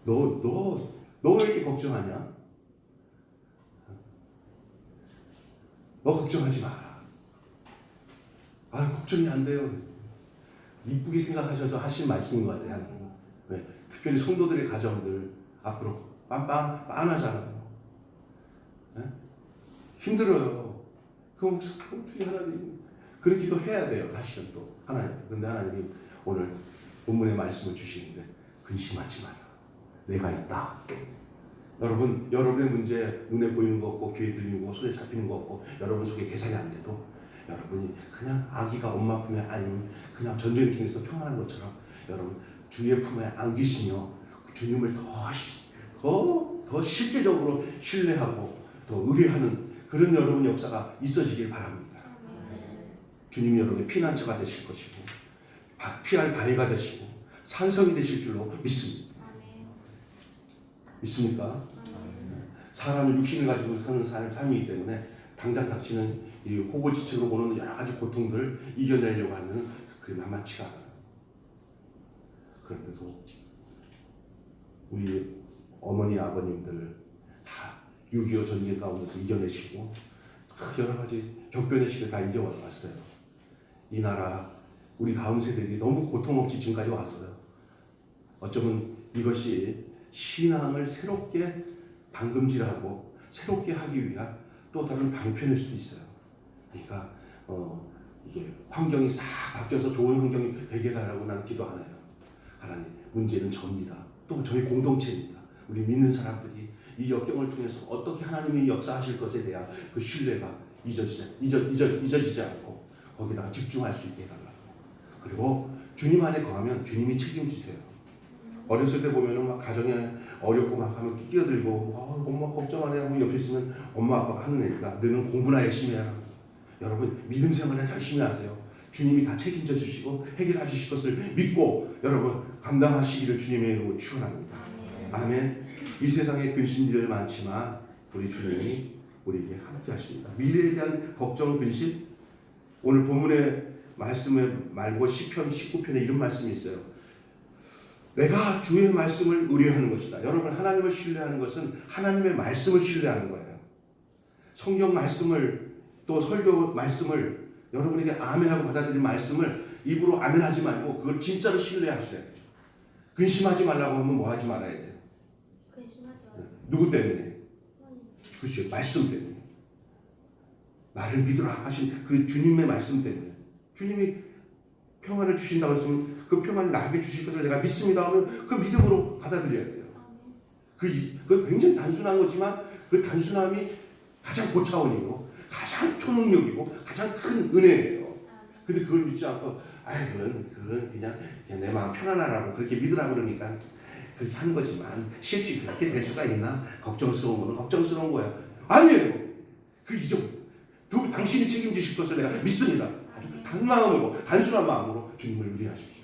너 왜 이렇게 걱정하냐? 너 걱정하지 마라. 걱정이 안 돼요. 이쁘게 생각하셔서 하신 말씀인 것 같아요. 하나님. 왜? 특별히 성도들의 가정들 앞으로 빤하잖아요. 네? 힘들어요. 그럼 어떻게 하나님 그런 기도 해야 돼요. 다시는 또 하나님. 그런데 하나님이 오늘 본문의 말씀을 주시는데 근심하지 마라. 내가 있다. 여러분, 여러분의 문제 눈에 보이는 거 없고 귀에 들리는 거 손에 잡히는 거 없고 여러분 속에 계산이 안 돼도 여러분이 그냥 아기가 엄마 품에 아니면 그냥 전쟁 중에서 평안한 것처럼 여러분 주의 품에 안기시며 주님을 더 실제적으로 신뢰하고 더 의뢰하는 그런 여러분 역사가 있어지길 바랍니다. 주님이 여러분의 피난처가 되실 것이고 피할 바위가 되시고 산성이 되실 줄로 믿습니다. 믿습니까? 사람은 육신을 가지고 사는 삶이기 때문에 당장 닥치는 이 호고지책으로 보는 여러 가지 고통들을 이겨내려고 하는 그게 만만치가 않아요. 그런데도 우리 어머니 아버님들 다 6.25 전쟁 가운데서 이겨내시고 여러 가지 격변의 시대 다 이겨왔어요. 이 나라 우리 다음 세대들이 너무 고통 없이 지금까지 왔어요. 어쩌면 이것이 신앙을 새롭게 담금질하고 새롭게 하기 위한 또 다른 방편일 수도 있어요. 그러니까 이게 환경이 싹 바뀌어서 좋은 환경이 되게 해달라고 나는 기도 안 해요. 하나님, 문제는 접니다. 또 저희 공동체입니다. 우리 믿는 사람들이 이 역경을 통해서 어떻게 하나님이 역사하실 것에 대한 그 신뢰가 잊어지지 않고 거기다가 집중할 수 있게 해달라고. 그리고 주님 안에 거하면 주님이 책임지세요. 어렸을 때 보면은 막 가정에 어렵고 막 하면 끼어들고 엄마 걱정하네 하고 옆에 있으면 엄마 아빠가 하는 애니까 너는 공부나 열심히 해라. 여러분 믿음 생활을 열심히 하세요. 주님이 다 책임져 주시고 해결해 주실 것을 믿고 여러분 감당하시기를 주님의 이름으로 축원합니다. 아멘. 이 세상에 근심들 많지만 우리 주님이 우리에게 함께 하십니다. 미래에 대한 걱정, 근심. 오늘 본문의 말씀을 말고 시편 19편에 이런 말씀이 있어요. 내가 주의 말씀을 의뢰하는 것이다. 여러분 하나님을 신뢰하는 것은 하나님의 말씀을 신뢰하는 거예요. 성경 말씀을 또 설교 말씀을 여러분에게 아멘하고 받아들인 말씀을 입으로 아멘하지 말고 그걸 진짜로 신뢰하셔야 돼요. 근심하지 말라고 하면 뭐 하지 말아야 돼요? 누구 때문에? 그렇죠. 말씀 때문에. 나를 믿으라 하신 그 주님의 말씀 때문에. 주님이 평안을 주신다고 했으면 그 평안이 나에게 주실 것을 내가 믿습니다 하면 그 믿음으로 받아들여야 돼요. 그 굉장히 단순한 거지만 그 단순함이 가장 고차원이고 가장 초능력이고 가장 큰 은혜예요. 근데 그걸 믿지 않고 그건 그냥 내 마음 편안하라고 그렇게 믿으라고 그러니까 그렇게 하는 거지만 실제 그렇게 될 수가 있나? 걱정스러운 거는 걱정스러운 거야. 아니에요. 그 이정. 당신이 책임지실 것을 내가 믿습니다. 아주 단마음으로 단순한 마음으로 주님을 의뢰하십시오.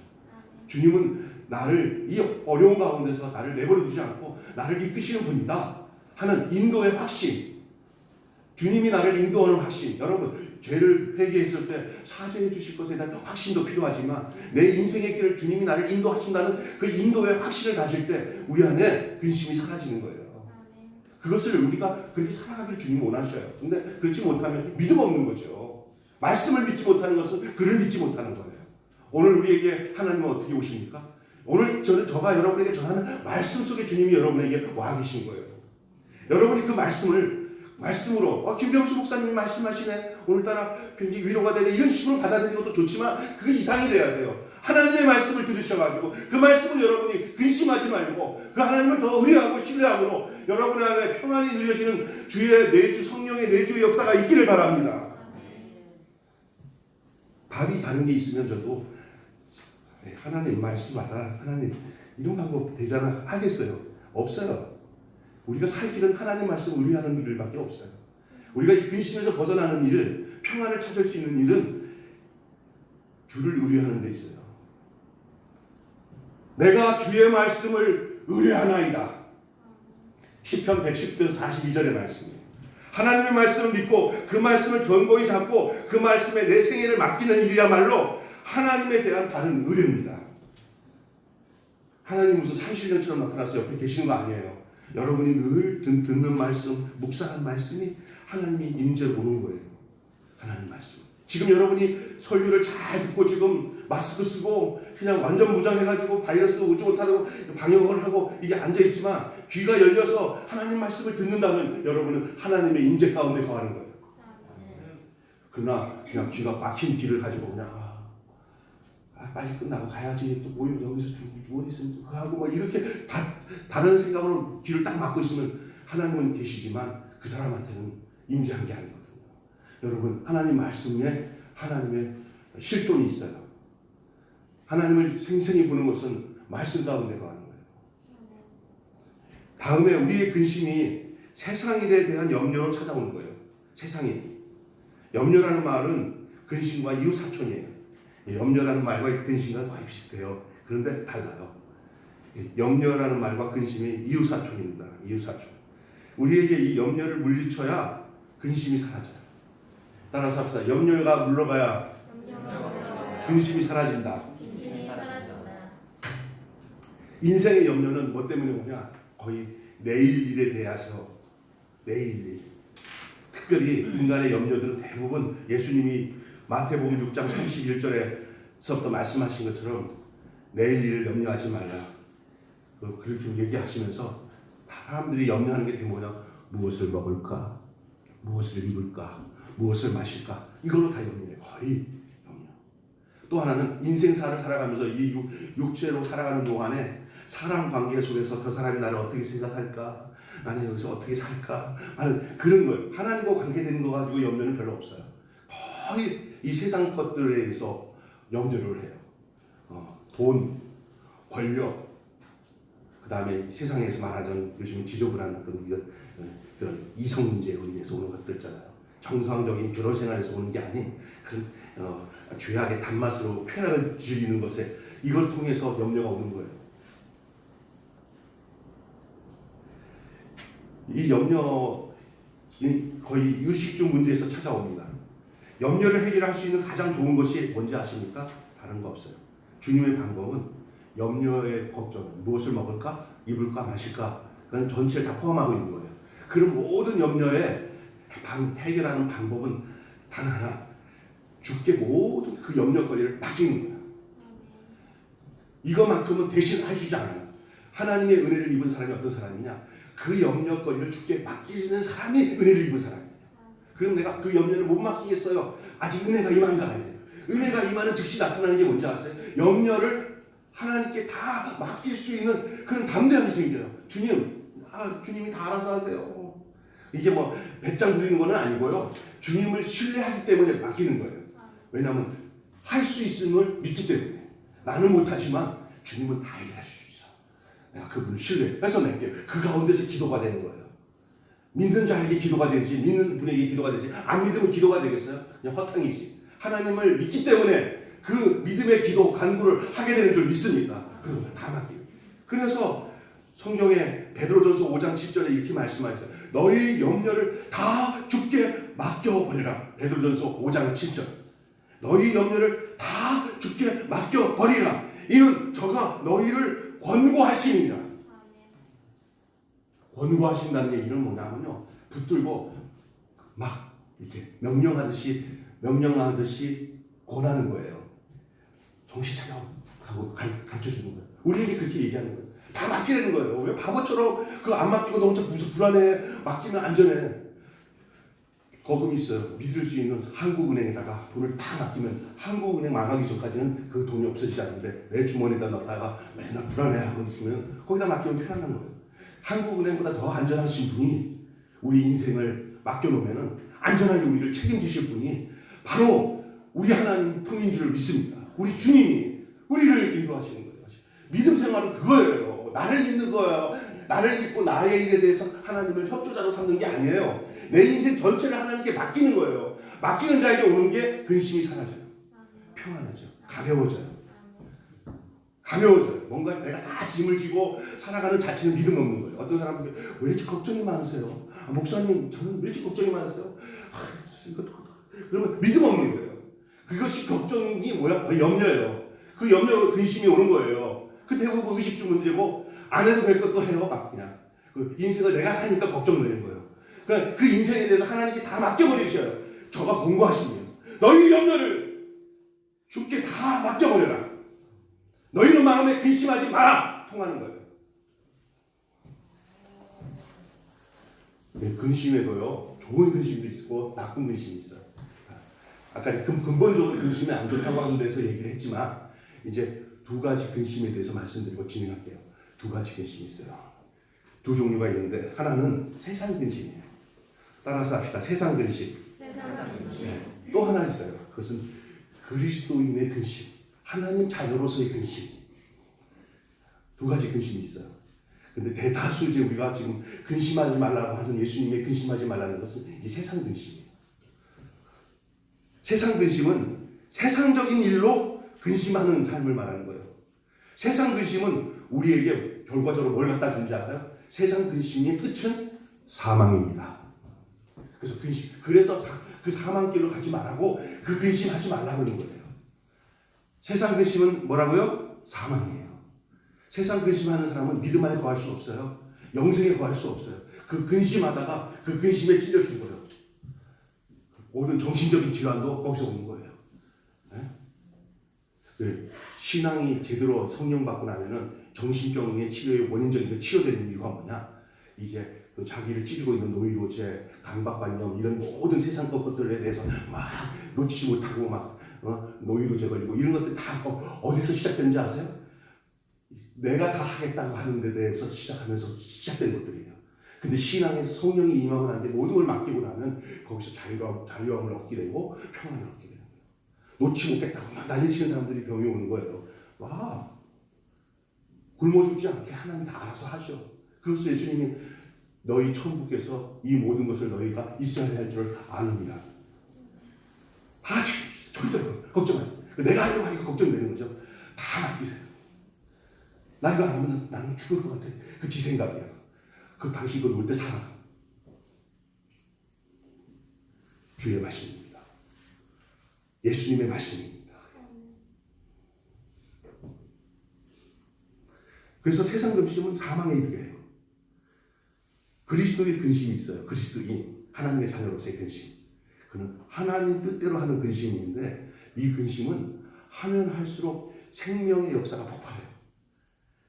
주님은 나를 이 어려운 가운데서 나를 내버려 두지 않고 나를 이끄시는 분이다 하는 인도의 확신. 주님이 나를 인도하는 확신. 여러분 죄를 회개했을 때 사죄해 주실 것에 대한 확신도 필요하지만 내 인생의 길을 주님이 나를 인도하신다는 그 인도의 확신을 가질 때 우리 안에 근심이 사라지는 거예요. 그것을 우리가 그렇게 살아가길 주님이 원하셔요. 근데 그렇지 못하면 믿음 없는 거죠. 말씀을 믿지 못하는 것은 그를 믿지 못하는 거예요. 오늘 우리에게 하나님은 어떻게 오십니까? 오늘 저가 여러분에게 전하는 말씀 속에 주님이 여러분에게 와 계신 거예요. 여러분이 그 말씀으로 김병수 목사님이 말씀하시네 오늘따라 굉장히 위로가 되네 이런 식으로 받아들이는 것도 좋지만 그 이상이 돼야 돼요. 하나님의 말씀을 들으셔가지고 그 말씀을 여러분이 근심하지 말고 그 하나님을 더 의뢰하고 신뢰함으로 여러분 안에 평안이 누려지는 주의 내주 성령의 내주의 역사가 있기를 바랍니다. 답이 다른 게 있으면 저도 하나님 말씀하다 하나님 이런 방법 되잖아 하겠어요. 없어요. 우리가 살 길은 하나님 말씀 의뢰하는 일밖에 없어요. 우리가 이 근심에서 벗어나는 일을 평안을 찾을 수 있는 일은 주를 의뢰하는 데 있어요. 내가 주의 말씀을 의뢰하나이다. 시편 110편 42절의 말씀이에요. 하나님의 말씀을 믿고 그 말씀을 견고히 잡고 그 말씀에 내 생애를 맡기는 일이야말로 하나님에 대한 바른 의뢰입니다. 하나님 무슨 상실년처럼 나타나서 옆에 계시는 거 아니에요. 여러분이 늘 듣는 말씀, 묵상한 말씀이 하나님이 임재로 오는 거예요. 하나님 말씀. 지금 여러분이 설교를 잘 듣고 지금 마스크 쓰고 그냥 완전 무장해가지고 바이러스 오지 못하고 방역을 하고 이게 앉아있지만 귀가 열려서 하나님 말씀을 듣는다면 여러분은 하나님의 임재 가운데 거하는 거예요. 그러나 그냥 귀가 막힌 귀를 가지고 그냥 빨리 끝나고 가야지 또 뭐 여기서 뭐 있으면 하고 뭐 이렇게 다른 생각으로 귀를 딱 막고 있으면 하나님은 계시지만 그 사람한테는 임재한 게 아니거든요. 여러분 하나님 말씀에 하나님의 실존이 있어요. 하나님을 생생히 보는 것은 말씀 가운데 거하는 거예요. 다음에 우리의 근심이 세상 일에 대한 염려로 찾아오는 거예요. 세상일. 염려라는 말은 근심과 이웃사촌이에요. 염려라는 말과 근심과 거의 비슷해요. 그런데 달라요. 염려라는 말과 근심이 이웃사촌입니다. 이웃사촌. 우리에게 이 염려를 물리쳐야 근심이 사라져요. 따라서 합시다. 염려가 물러가야 근심이 사라진다. 인생의 염려는 뭐 때문에 오냐? 거의 내일 일에 대해서 내일 일. 특별히 인간의 염려들은 대부분 예수님이 마태복음 6장 31절에서부터 말씀하신 것처럼 내일 일을 염려하지 말라. 그렇게 얘기하시면서 사람들이 염려하는 게 뭐냐? 무엇을 먹을까? 무엇을 입을까? 무엇을 마실까? 이걸로 다 염려해요. 거의 염려. 또 하나는 인생사를 살아가면서 이 육체로 살아가는 동안에 사람 관계 속에서 저 사람이 나를 어떻게 생각할까? 나는 여기서 어떻게 살까? 하는 그런 거예요. 하나님과 관계되는 거 가지고 염려는 별로 없어요. 거의 이 세상 것들에 대해서 염려를 해요. 돈, 권력, 그 다음에 세상에서 말하자면 요즘 지저분한 어떤 그런 이성 문제로 인해서 오는 것들 있잖아요. 정상적인 결혼 생활에서 오는 게 아닌 그런 죄악의 단맛으로 쾌락을 즐기는 것에 이걸 통해서 염려가 오는 거예요. 이 염려 거의 의식주 문제에서 찾아옵니다. 염려를 해결할 수 있는 가장 좋은 것이 뭔지 아십니까? 다른 거 없어요. 주님의 방법은 염려의 걱정, 무엇을 먹을까, 입을까, 마실까, 그런 전체를 다 포함하고 있는 거예요. 그런 모든 염려에 해결하는 방법은 단 하나, 주께 모든 그 염려거리를 맡기는 거예요. 이거만큼은 대신 해주지 않아요. 하나님의 은혜를 입은 사람이 어떤 사람이냐? 그 염려거리를 주께 맡기는 사람이 은혜를 입은 사람이에요. 그럼 내가 그 염려를 못 맡기겠어요? 아직 은혜가 임한가 아니에요. 은혜가 임하는 즉시 나타나는 게 뭔지 아세요? 염려를 하나님께 다 맡길 수 있는 그런 담대함이 생겨요. 주님이 다 알아서 하세요. 이게 뭐 배짱 부리는 건 아니고요. 주님을 신뢰하기 때문에 맡기는 거예요. 왜냐하면 할 수 있음을 믿기 때문에. 나는 못하지만 주님은 다 일할 수 있어. 내가 그분을 신뢰해서 낼게요. 그 가운데서 기도가 되는 거예요. 믿는 자에게 기도가 되지, 믿는 분에게 기도가 되지, 안 믿으면 기도가 되겠어요? 그냥 허탕이지. 하나님을 믿기 때문에 그 믿음의 기도, 간구를 하게 되는 줄 믿습니다. 그리고 다 맡겨요. 그래서 성경에 베드로전서 5장 7절에 이렇게 말씀하셨어요. 너희 염려를 다 주께 맡겨버리라. 베드로전서 5장 7절. 너희 염려를 다 주께 맡겨버리라. 이는 저가 너희를 권고하시니라. 권고하신다는 게 이런 뭐냐면요. 붙들고 막 이렇게 명령하듯이 권하는 거예요. 정신 차려 하고 가르쳐 주는 거예요. 우리에게 그렇게 얘기하는 거예요. 다 맡기는 거예요. 왜 바보처럼 그거 안 맡기고 너무 불안해. 맡기면 안전해. 거금이 있어요. 믿을 수 있는 한국은행에다가 돈을 다 맡기면 한국은행 망하기 전까지는 그 돈이 없어지지 않는데 내 주머니에다 넣다가 맨날 불안해하고 있으면 거기다 맡기면 편안한 거예요. 한국은행보다 더 안전하신 분이 우리 인생을 맡겨놓으면 안전하게 우리를 책임지실 분이 바로 우리 하나님 분인 줄 믿습니다. 우리 주님이 우리를 인도하시는 거예요. 믿음 생활은 그거예요. 나를 믿는 거예요. 나를 믿고 나의 일에 대해서 하나님을 협조자로 삼는 게 아니에요. 내 인생 전체를 하나님께 맡기는 거예요. 맡기는 자에게 오는 게 근심이 사라져요. 평안하죠. 가벼워져요. 뭔가 내가 다 짐을 지고 살아가는 자체는 믿음 없는 거예요. 어떤 사람들이 왜 이렇게 걱정이 많으세요? 목사님 저는 왜 이렇게 걱정이 많으세요? 그러면 믿음 없는 거예요. 그것이 걱정이 뭐야? 염려예요. 그 염려로 근심이 오는 거예요. 그 대부분 의식주 문제고 안 해도 될 것도 해요. 막 그냥 그 인생을 내가 사니까 걱정되는 거예요. 그러니까 그 인생에 대해서 하나님께 다 맡겨버리셔요. 저가 공고하시면 너희 염려를 주께 다 맡겨버려라. 너희는 마음에 근심하지 마라. 통하는 거예요. 근심에도요. 좋은 근심도 있고 나쁜 근심이 있어요. 아까 근본적으로 근심이 안 좋다고 하는 데서 얘기를 했지만 이제 두 가지 근심에 대해서 말씀드리고 진행할게요. 두 가지 근심이 있어요. 두 종류가 있는데 하나는 세상 근심이에요. 따라서 합시다. 세상 근심. 네. 또 하나 있어요. 그것은 그리스도인의 근심. 하나님 자녀로서의 근심. 두 가지 근심이 있어요. 근데 대다수 이제 우리가 지금 근심하지 말라고 하는 예수님의 근심하지 말라는 것은 이 세상 근심이에요. 세상 근심은 세상적인 일로 근심하는 삶을 말하는 거예요. 세상 근심은 우리에게 결과적으로 뭘 갖다 준지 알아요? 세상 근심의 끝은 사망입니다. 그래서 그 사망길로 가지 말라고 그 근심하지 말라고 하는 거예요. 세상 근심은 뭐라고요? 사망이에요. 세상 근심하는 사람은 믿음 안에 거할 수 없어요. 영생에 거할 수 없어요. 그 근심하다가 그 근심에 찔려 죽어요. 모든 정신적인 질환도 거기서 오는 거예요. 네? 신앙이 제대로 성령 받고 나면은 정신병의 치료의 원인적인 치료되는 이유가 뭐냐? 이제 그 자기를 찌르고 있는 노이로제, 강박관념 이런 모든 세상 것들에 대해서 막 놓치지 못하고 막 노이로제 걸리고 이런 것들 다 어디서 시작되는지 아세요? 내가 다 하겠다고 하는 데 대해서 시작된 것들이에요. 근데 신앙에서 성령이 임하고 난 뒤에 모든 걸 맡기고 나면 거기서 자유함을 얻게 되고 평안을 얻게 되는 거예요. 놓지 못했다고 막 난리치는 사람들이 병이 오는 거예요. 와, 굶어 죽지 않게 하나님 다 알아서 하셔. 그래서 예수님이 너희 천국에서 이 모든 것을 너희가 있어야 할 줄 아느니라. 절대 걱정 안 해. 내가 하려고 하니까 걱정되는 거죠. 다 맡기세요. 나이가 안 하면 나는 죽을 것 같아. 그 지 생각이야. 그 방식으로 올 때 살아. 주의 말씀입니다. 예수님의 말씀입니다. 그래서 세상 근심은 사망에 이르게 해요. 그리스도의 근심이 있어요. 그리스도인 하나님의 자녀로서의 근심. 그는 하나님 뜻대로 하는 근심인데 이 근심은 하면 할수록 생명의 역사가 폭발해요.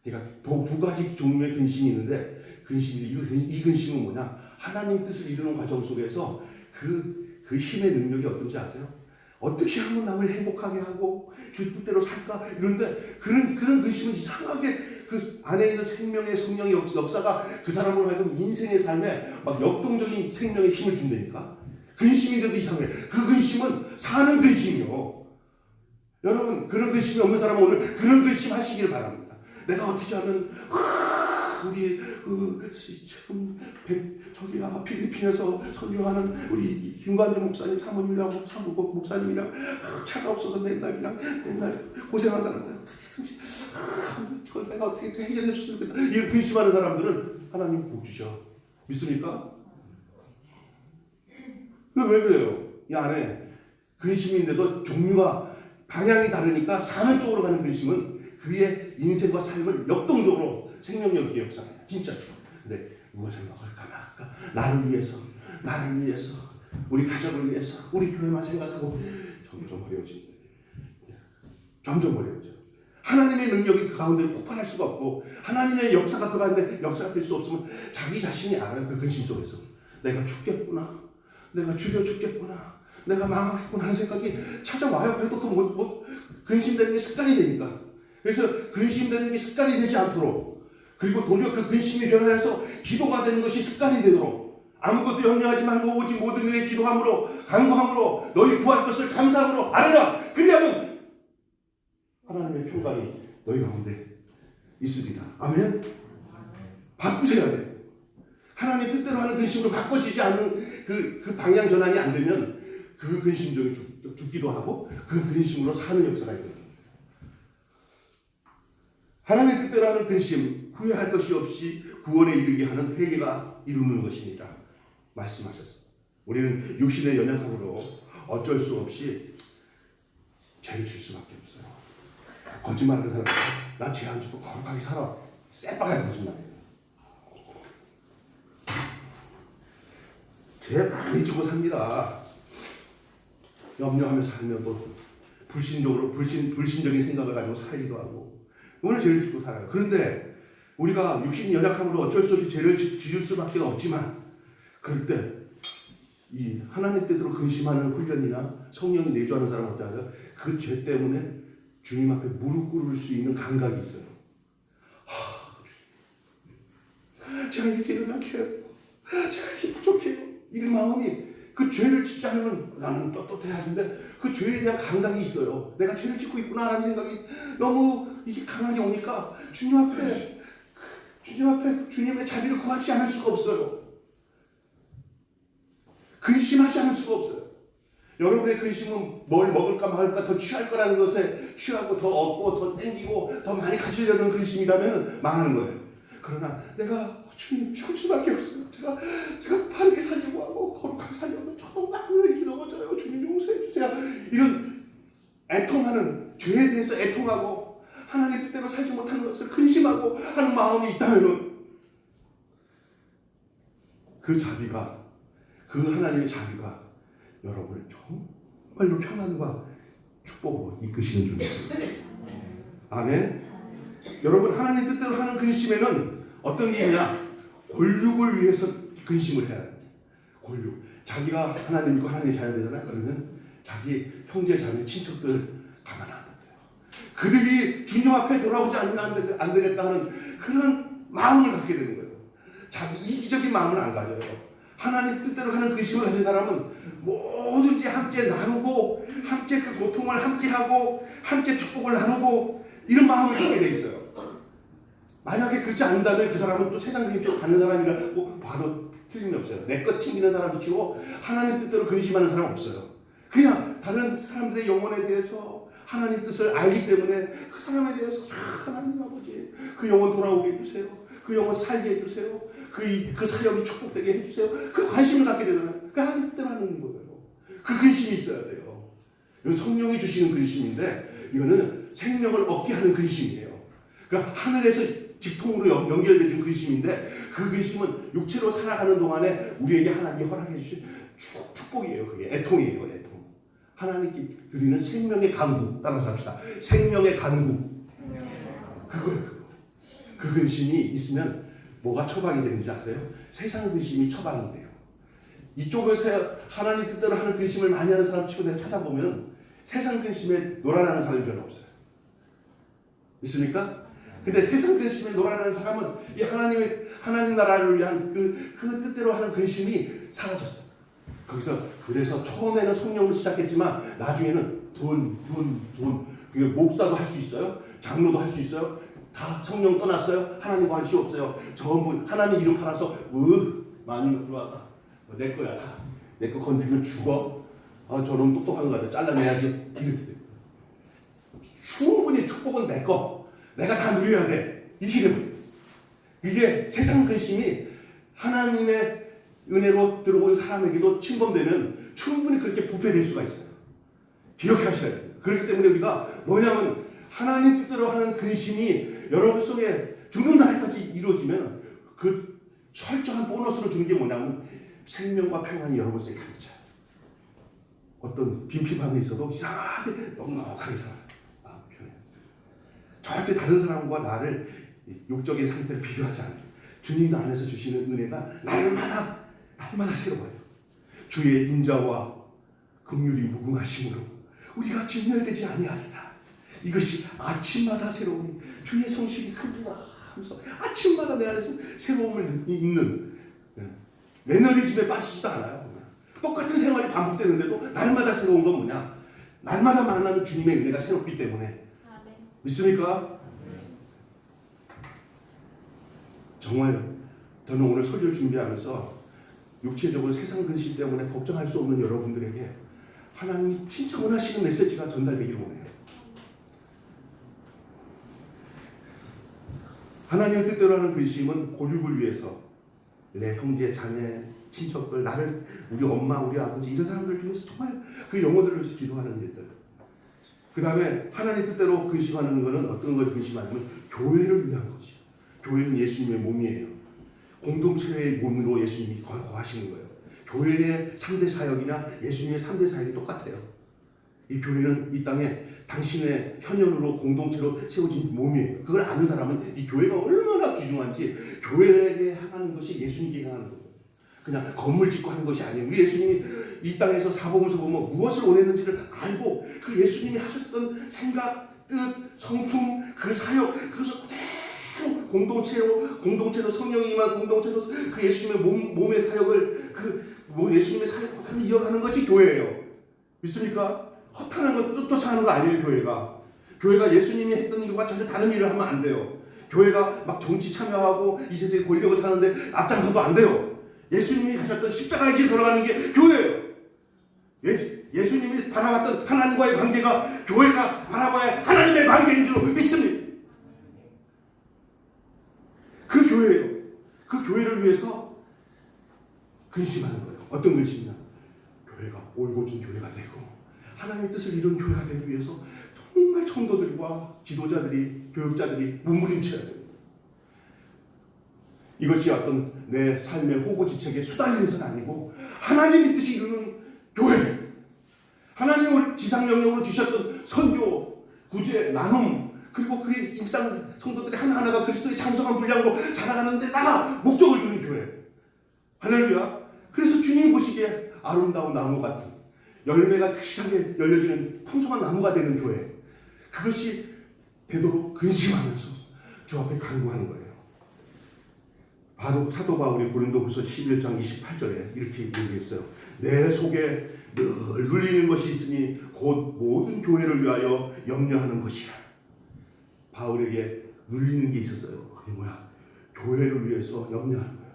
그러니까 두 가지 종류의 근심이 있는데 이 근심은 뭐냐? 하나님 뜻을 이루는 과정 속에서 그 힘의 능력이 어떤지 아세요? 어떻게 하면 남을 행복하게 하고 주 뜻대로 살까? 이런데 그런 근심은 이상하게 그 안에 있는 생명의 성령의 역사가 그 사람으로 하여금 인생의 삶에 막 역동적인 생명의 힘을 준다니까. 근심인데도 이상해. 그 근심은 사는 근심이요. 여러분 그런 근심이 없는 사람은 오늘 그런 근심 하시기를 바랍니다. 내가 어떻게 하면 우리 저기야 필리핀에서 선교하는 우리 김관재 목사님 사모님이랑 목사님이랑 차가 없어서 맨날 고생한다는 거야. 그걸 내가 어떻게 해결해 줬으면 좋겠다. 이런 근심하는 사람들은 하나님 복 주셔. 믿습니까? 왜 그래요? 이 안에 근심인데도 종류가 방향이 다르니까 사는 쪽으로 가는 근심은 그의 인생과 삶을 역동적으로 생명력 있게 역사해요. 진짜. 근데 무엇을 먹을까 말까? 나를 위해서, 우리 가족을 위해서, 우리 교회만 생각하고 점점 어려워진다. 점점 어려워져. 하나님의 능력이 그 가운데 폭발할 수가 없고 하나님의 역사가 그 가운데 역사가 될 수 없으면 자기 자신이 알아요. 그 근심 속에서 내가 죽겠구나, 내가 죽여 죽겠구나, 내가 망하겠구나 하는 생각이 찾아와요. 그래도 그 근심되는 게 습관이 되니까. 그래서 근심되는 게 습관이 되지 않도록, 그리고 도리어 그 근심이 변화해서 기도가 되는 것이 습관이 되도록, 아무것도 염려하지 말고 오직 모든 일에 기도함으로 간구함으로 너희 구할 것을 감사함으로 아뢰라. 그리하면 하나님의 평강이 너희 가운데 있으리라. 아멘. 바꾸셔야 돼. 하나님 뜻대로 하는 근심으로 바꿔지지 않는 그 방향 전환이 안 되면 그 근심 중에 죽기도 하고 그 근심으로 사는 역사가 있거든요. 하나님 뜻대로 하는 근심, 후회할 것이 없이 구원에 이르게 하는 회개가 이루는 것이니라 말씀하셨습니다. 우리는 육신의 연약함으로 어쩔 수 없이 죄를 질 수밖에 없어요. 거짓말하는 사람, 나 죄 안 짓고 거룩하게 살아. 새빨간 거짓말이에요. 죄 많이 지고 삽니다. 염려하면서 살면 또 불신적인 생각을 가지고 살기도 하고 오늘 죄를 짓고 살아요. 그런데 우리가 육신이 연약함으로 어쩔 수 없이 죄를 지을 수밖에 없지만 그럴 때 이 하나님 뜻대로 근심하는 훈련이나 성령이 내주하는 사람은 어떠하죠? 그 죄 때문에 주님 앞에 무릎 꿇을 수 있는 감각이 있어요. 제가 이렇게 연약해요. 제가 이렇게 부족해요. 이 마음이 그 죄를 짓지 않으면 나는 떳떳해야 하는데 그 죄에 대한 감각이 있어요. 내가 죄를 짓고 있구나라는 생각이 너무 이게 강하게 오니까 주님 앞에 주님의 자비를 구하지 않을 수가 없어요. 근심하지 않을 수가 없어요. 여러분의 근심은 뭘 먹을까 말까 더 취할 거라는 것에 취하고 더 얻고 더 땡기고 더 많이 가지려는 근심이라면 망하는 거예요. 그러나 내가 주님 죽을 수밖에 없어요. 제가 바르게 살려고 하고 거룩하게 살려고 너무 이렇게 넘어져요. 주님 용서해 주세요. 이런 애통하는 죄에 대해서 애통하고 하나님 뜻대로 살지 못하는 것을 근심하고 하는 마음이 있다면 그 자비가, 그 하나님의 자비가 여러분을 정말로 평안과 축복으로 이끄시는 줄 믿습니다. 아멘. 여러분 하나님 뜻대로 하는 근심에는 어떤 게 있냐? 골육을 위해서 근심을 해야 돼요. 골육. 자기가 하나님 믿고 하나님의 자녀 되잖아요. 그러면 자기 형제 자매 친척들 가만 안 둬요. 그들이 주님 앞에 돌아오지 않으면 안 되겠다 하는 그런 마음을 갖게 되는 거예요. 자기 이기적인 마음을 안 가져요. 하나님 뜻대로 하는 근심을 가진 사람은 뭐든지 함께 나누고 함께 그 고통을 함께 하고 함께 축복을 나누고 이런 마음을 갖게 돼 있어요. 만약에 그렇지 않는다면 그 사람은 또 세상 근심으로 가는 사람이라고 봐도 틀림이 없어요. 내 것 튕기는 사람도 치고 하나님 뜻대로 근심하는 사람 없어요. 그냥 다른 사람들의 영혼에 대해서 하나님 뜻을 알기 때문에 그 사람에 대해서 하나님 아버지 그 영혼 돌아오게 해주세요. 그 영혼 살게 해주세요. 그 사역이 축복되게 해주세요. 그 관심을 갖게 되잖아요. 그 하나님 뜻대로 하는 거예요. 그 근심이 있어야 돼요. 이건 성령이 주시는 근심인데 이거는 생명을 얻게 하는 근심이에요. 그러니까 하늘에서 직통으로 연결되는 근심인데 그 근심은 육체로 살아가는 동안에 우리에게 하나님이 허락해 주신 축복이에요. 그게 애통이에요. 애통. 하나님께 드리는 생명의 간구. 따라서 합시다. 생명의 간구. 그거예요. 그 근심이 있으면 뭐가 처방이 되는지 아세요? 세상 근심이 처방이 돼요. 이쪽에서 하나님 뜻대로 하는 근심을 많이 하는 사람 치고 내가 찾아보면 세상 근심에 놀아나는 사람이 별로 없어요. 있습니까? 근데 세상 근심에 놀아나는 사람은 이 하나님 나라를 위한 그 뜻대로 하는 근심이 사라졌어요. 거기서 그래서 처음에는 성령으로 시작했지만 나중에는 돈. 그게 목사도 할 수 있어요. 장로도 할 수 있어요. 다 성령 떠났어요. 하나님 관심 없어요. 전부 하나님 이름 팔아서 많이 들어왔다. 내 거야 다. 내 거 건드리면 죽어. 저놈 똑똑한 거 같아. 잘라내야지. 충분히 축복은 내 거. 내가 다 누려야 돼. 이 기름. 이게 세상 근심이 하나님의 은혜로 들어온 사람에게도 침범되면 충분히 그렇게 부패될 수가 있어요. 기억하셔야 돼요. 그렇기 때문에 우리가 뭐냐면 하나님 뜻대로 하는 근심이 여러분 속에 죽는 날까지 이루어지면 그 철저한 보너스로 주는 게 뭐냐면 생명과 평안이 여러분 속에 가득 차요. 어떤 빈핍함이 있어도 이상하게 넉넉하게 살아요. 절대 다른 사람과 나를 육적인 상태를 비교하지 않아요. 주님 안에서 주시는 은혜가 날마다 새로워요. 주의 인자와 긍휼이 무궁하심으로 우리가 진멸되지 아니하리라. 이것이 아침마다 새로우니 주의 성실이 크구나 하면서 아침마다 내 안에서 새로움을 입는 매너리즘에 빠지지도 않아요. 똑같은 생활이 반복되는데도 날마다 새로운 건 뭐냐? 날마다 만나는 주님의 은혜가 새롭기 때문에. 믿습니까? 정말 저는 오늘 설교를 준비하면서 육체적으로 세상 근심 때문에 걱정할 수 없는 여러분들에게 하나님이 진짜 원하시는 메시지가 전달되기를 원해요. 하나님의 뜻대로 하는 근심은 고육을 위해서 내 형제, 자매, 친척들, 나를 우리 엄마, 우리 아버지 이런 사람들을 위해서 정말 그 영혼들을 위해서 기도하는 일들. 그 다음에 하나님 뜻대로 근심하는 것은 어떤 걸 근심하냐면 교회를 위한 것이요. 교회는 예수님의 몸이에요. 공동체의 몸으로 예수님이 거하시는 거예요. 교회의 3대 사역이나 예수님의 3대 사역이 똑같아요. 이 교회는 이 땅에 당신의 현현으로 공동체로 세워진 몸이에요. 그걸 아는 사람은 이 교회가 얼마나 귀중한지 교회에게 하는 것이 예수님께 하는 거예요. 그냥 건물 짓고 하는 것이 아니에요. 우리 예수님이 이 땅에서 사복음서 보면 무엇을 원했는지를 알고 그 예수님이 하셨던 생각, 뜻, 성품, 그 사역 그것을 그대로 공동체로 성령이 임한 공동체로 그 예수님의 몸의 사역을 예수님의 사역을 이어가는 것이 교회예요. 믿습니까? 허탄한 것 쫓아가는 거 아니에요. 교회가 예수님이 했던 일과 전혀 다른 일을 하면 안 돼요. 교회가 막 정치 참여하고 이 세상에 권력을 사는데 앞장서도 안 돼요. 예수님이 가셨던 십자가의 길 걸어가는 게 교회예요. 예수님이 바라봤던 하나님과의 관계가 교회가 바라봐야 하나님의 관계인 줄 믿습니다. 그 교회예요. 그 교회를 위해서 근심하는 거예요. 어떤 근심이냐? 교회가 올곧은 교회가 되고 하나님의 뜻을 이룬 교회가 되기 위해서 정말 성도들과 지도자들이, 교육자들이 몸부림쳐야 돼요. 이것이 어떤 내 삶의 호구지책에 수단에서는 아니고 하나님의 뜻이 이루는 교회, 하나님을 지상명령으로 주셨던 선교, 구제, 나눔, 그리고 그게 일상 성도들이 하나하나가 그리스도의 장성한 분량으로 자라가는데 목적을 두는 교회. 할렐루야. 그래서 주님 보시기에 아름다운 나무 같은 열매가 특실하게 열려지는 풍성한 나무가 되는 교회. 그것이 되도록 근심하면서 주 앞에 간구하는 거예요. 바로 사도 바울이 고린도후서 11장 28절에 이렇게 얘기했어요. 내 속에 늘 눌리는 것이 있으니 곧 모든 교회를 위하여 염려하는 것이라. 바울에게 눌리는 게 있었어요. 그게 뭐야? 교회를 위해서 염려하는 거예요.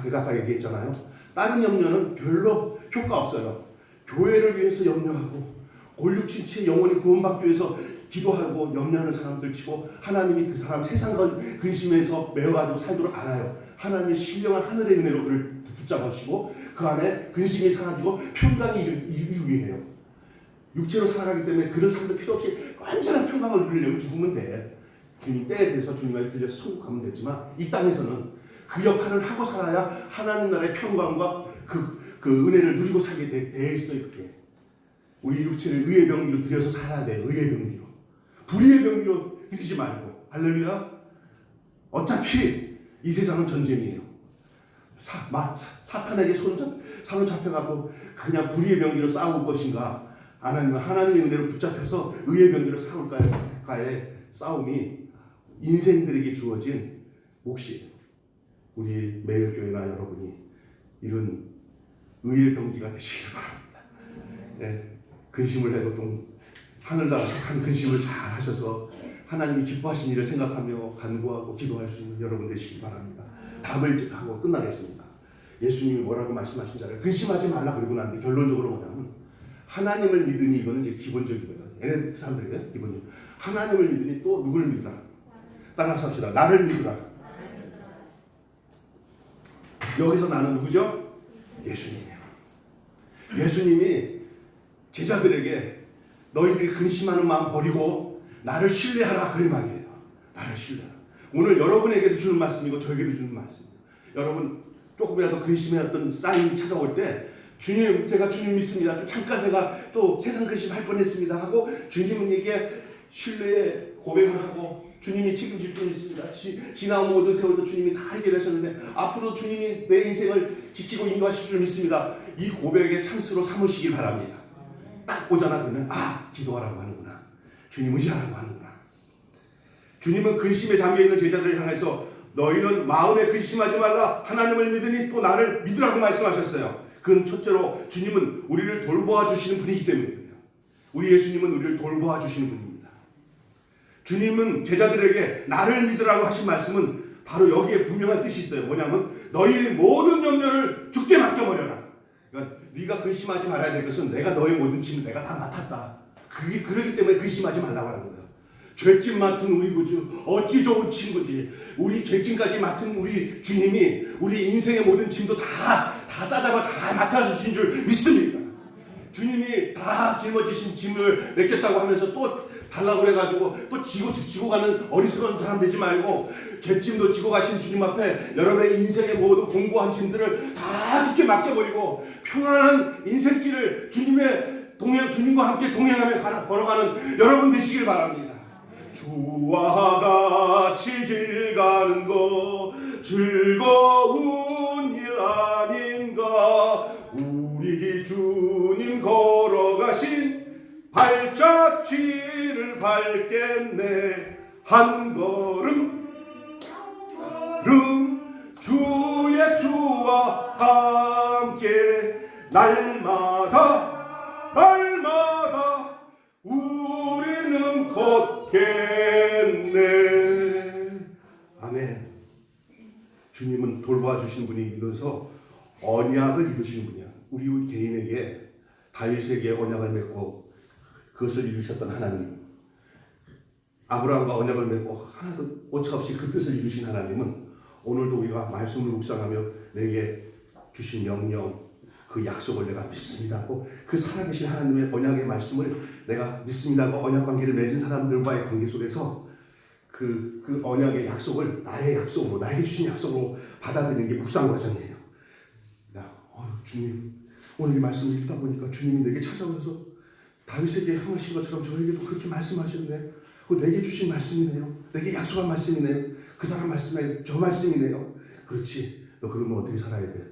내가 아까 얘기했잖아요. 다른 염려는 별로 효과 없어요. 교회를 위해서 염려하고 골육신체 영혼이 구원받기 위해서 기도하고 염려하는 사람들 치고 하나님이 그 사람 세상 근심에서 매어가지고 살도록 알아요. 하나님의 신령한 하늘의 은혜로 그를 붙잡으시고 그 안에 근심이 사라지고 평강이 이루게 해요. 육체로 살아가기 때문에 그런 사람들 필요 없이 완전한 평강을 누리려면 죽으면 돼. 주님 때에 대해서 주님을 들려서 천국 가면 되지만 이 땅에서는 그 역할을 하고 살아야 하나님 나라의 평강과 그 은혜를 누리고 살게 돼 있어요. 그게 우리 육체를 의의 병기로 들여서 살아야 돼요. 의의 병기로, 불의의 병기로 들이지 말고. 할렐루야. 어차피 이 세상은 전쟁이에요. 사탄에게 사로잡혀가고 그냥 불의의 병기로 싸울 것인가, 아니면 하나님의 은혜로 붙잡혀서 의의 병기로 싸울까의 싸움이 인생들에게 주어진 몫이에요. 우리 매일교회나 여러분이 이런 의의 병기가 되시길 바랍니다. 네, 근심을 해도 좀 하늘나라 속한 근심을 잘 하셔서 하나님이 기뻐하신 일을 생각하며 간구하고 기도할 수 있는 여러분 되시길 바랍니다. 답을 하고 끝나겠습니다. 예수님이 뭐라고 말씀하신 줄 알아요? 근심하지 말라 그러고 난데 결론적으로 뭐냐면 하나님을 믿으니, 이거는 이제 기본적인 거예요. 얘네 사람들이에요. 기본적으로 하나님을 믿으니 또 누구를 믿으라? 따라서 합시다. 나를 믿으라. 여기서 나는 누구죠? 예수님이에요. 예수님이 제자들에게 너희들이 근심하는 마음 버리고 나를 신뢰하라 그런 말이에요. 나를 신뢰하라. 오늘 여러분에게도 주는 말씀이고 저에게도 주는 말씀이에요. 여러분 조금이라도 근심해왔던 사인이 찾아올 때 주님, 제가 주님 믿습니다. 잠깐 제가 또 세상 근심할 뻔했습니다 하고 주님에게 신뢰의 고백을 하고 주님이 책임질 줄 믿습니다. 지나온 모든 세월도 주님이 다 해결하셨는데 앞으로 주님이 내 인생을 지키고 인도하실 줄 믿습니다. 이 고백의 찬스로 삼으시길 바랍니다. 딱 오잖아 그러면 기도하라고 하는구나. 주님 의지하라고 하는구나. 주님은 근심에 잠겨있는 제자들을 향해서 너희는 마음에 근심하지 말라. 하나님을 믿으니 또 나를 믿으라고 말씀하셨어요. 그건 첫째로 주님은 우리를 돌보아 주시는 분이기 때문이에요. 우리 예수님은 우리를 돌보아 주시는 분입니다. 주님은 제자들에게 나를 믿으라고 하신 말씀은 바로 여기에 분명한 뜻이 있어요. 뭐냐면 너희의 모든 염려를 주께 맡겨버려라. 그러니까 네가 근심하지 말아야 될 것은 내가 너의 모든 짐을 내가 다 맡았다. 그러기 때문에 근심하지 말라고 하는 거예요. 죄짐 맡은 우리 구주 어찌 좋은 친구지. 우리 죄짐까지 맡은 우리 주님이 우리 인생의 모든 짐도 다 싸잡아 다 맡아주신 줄 믿습니다. 주님이 다 짊어지신 짐을 맡겼다고 하면서 또 달라고 그래가지고 또 지고 가는 어리석은 사람 되지 말고 죄짐도 지고 가신 주님 앞에 여러분의 인생의 모든 공고한 짐들을 다 주께 맡겨버리고 평안한 인생길을 주님과 함께 동행하며 걸어가는 여러분 되시길 바랍니다. 주와 같이 길 가는 거 즐거운 일 아닌가. 우리 주님 걸어가신 발자취를 밟겠네. 한 걸음 주 예수와 함께 날마다 우리는 걷겠네. 아멘. 주님은 돌봐 주시는 분이 이루어서 언약을 이루시는 분이야. 우리 개인에게 다윗에게 언약을 맺고 그것을 이루셨던 하나님, 아브라함과 언약을 맺고 하나도 오차없이 그 뜻을 이루신 하나님은 오늘도 우리가 말씀을 묵상하며 내게 주신 명령, 그 약속을 내가 믿습니다 하고 그 살아계신 하나님의 언약의 말씀을 내가 믿습니다 하고 언약 관계를 맺은 사람들과의 관계 속에서 그 언약의 약속을 나의 약속으로, 나에게 주신 약속으로 받아들이는 게 묵상 과정이에요. 주님, 오늘 이 말씀을 읽다 보니까 주님이 내게 찾아오셔서 다윗에게 향하신 것처럼 저에게도 그렇게 말씀하셨네. 내게 주신 말씀이네요. 내게 약속한 말씀이네요. 그 사람 말씀이 저 말씀이네요. 그렇지. 너 그러면 어떻게 살아야 돼?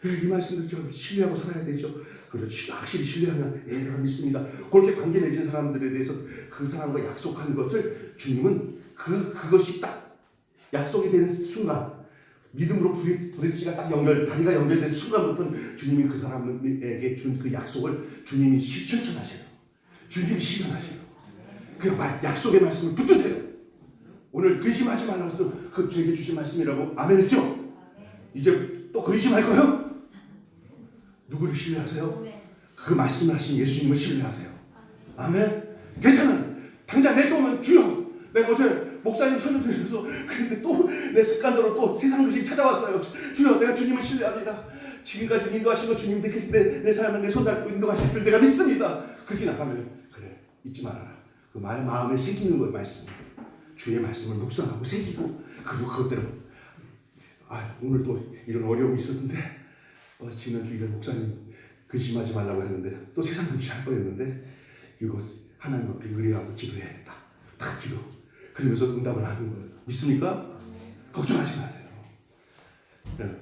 이 말씀들 좀 신뢰하고 살아야 되죠. 그렇지. 확실히 신뢰하면 내가 믿습니다. 그렇게 관계 맺은 사람들에 대해서 그 사람과 약속한 것을 주님은 그것이 딱 약속이 된 순간, 믿음으로 브릿지가 딱 다리가 연결된 순간부터 주님이 그 사람에게 준 그 약속을 주님이 실천하세요. 주님이 실현하세요. 그 약속의 말씀을 붙드세요. 오늘 근심하지 말라고 해서 그 저에게 주신 말씀이라고 아멘 했죠? 이제 또 근심할 거예요? 누구를 신뢰하세요? 그 말씀을 하신 예수님을 신뢰하세요. 아멘? 괜찮아. 당장 내 또 오면 주여, 내가 어제 목사님 설교 들으면서 그런데 또 내 습관대로 또 세상 것이 찾아왔어요. 주여, 내가 주님을 신뢰합니다. 지금까지 인도하신 거 주님 계신 내 삶을 내 손 잡고 인도하실 줄 내가 믿습니다. 그렇게 나가면 그래, 잊지 말아라. 그 마음에 새기는 거 말씀. 주의 말씀을 묵상하고 새기고, 그리고 그것대로 오늘 또 이런 어려움이 있었는데 지난 주일에 목사님 근심하지 말라고 했는데 또 세상 근심 할 뻔했는데 이거 하나님 앞에 의뢰하고 기도해야겠다. 딱 기도. 그러면서 응답을 하는 거예요. 믿습니까? 걱정하지 마세요.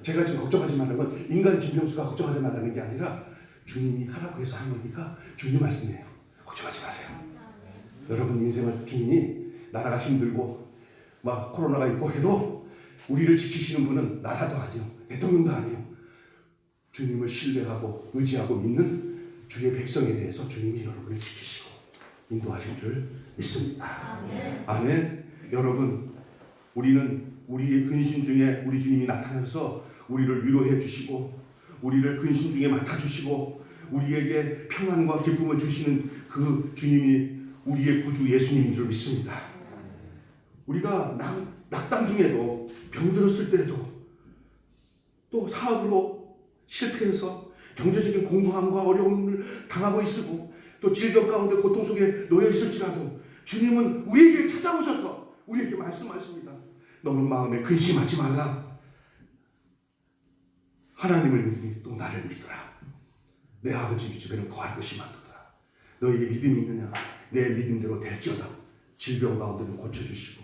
제가 지금 걱정하지 말라는 건 인간 김병수가 걱정하지 말라는 게 아니라 주님이 하라고 해서 한 거니까 주님 말씀이에요. 걱정하지 마세요. 여러분 인생을 주님이 나라가 힘들고 막 코로나가 있고 해도 우리를 지키시는 분은 나라도 아니요, 대통령도 아니요, 주님을 신뢰하고 의지하고 믿는 주의 백성에 대해서 주님이 여러분을 지키시고 인도하실 줄 믿습니다. 아멘. 아멘. 여러분, 우리는 우리의 근심 중에 우리 주님이 나타나서 우리를 위로해 주시고 우리를 근심 중에 맡아주시고 우리에게 평안과 기쁨을 주시는 그 주님이 우리의 구주 예수님인 줄 믿습니다. 우리가 낙담 중에도 병들었을 때도 또 사업으로 실패해서 경제적인 공허함과 어려움을 당하고 있고 또 질병 가운데 고통 속에 놓여 있을지라도 주님은 우리에게 찾아오셔서 우리에게 말씀하십니다. 너는 마음에 근심하지 말라. 하나님을 믿니 또 나를 믿으라. 내 아버지 집에는 거할 것이 많도다. 너희의 믿음이 있느냐? 내 믿음대로 될지어다. 질병 가운데는 고쳐주시고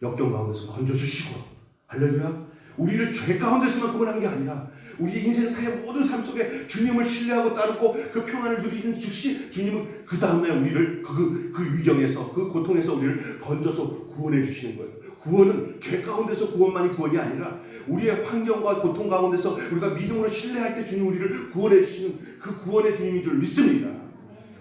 역경 가운데서 건져주시고. 할렐루야. 우리를 죄 가운데서만 구원한 게 아니라 우리 인생 사의 모든 삶 속에 주님을 신뢰하고 따르고 그 평안을 누리는 즉시 주님은 그 다음에 우리를 그 위경에서 그 고통에서 우리를 건져서 구원해 주시는 거예요. 구원은 죄 가운데서 구원만이 구원이 아니라 우리의 환경과 고통 가운데서 우리가 믿음으로 신뢰할 때 주님 우리를 구원해 주시는 그 구원의 주님인 줄 믿습니다.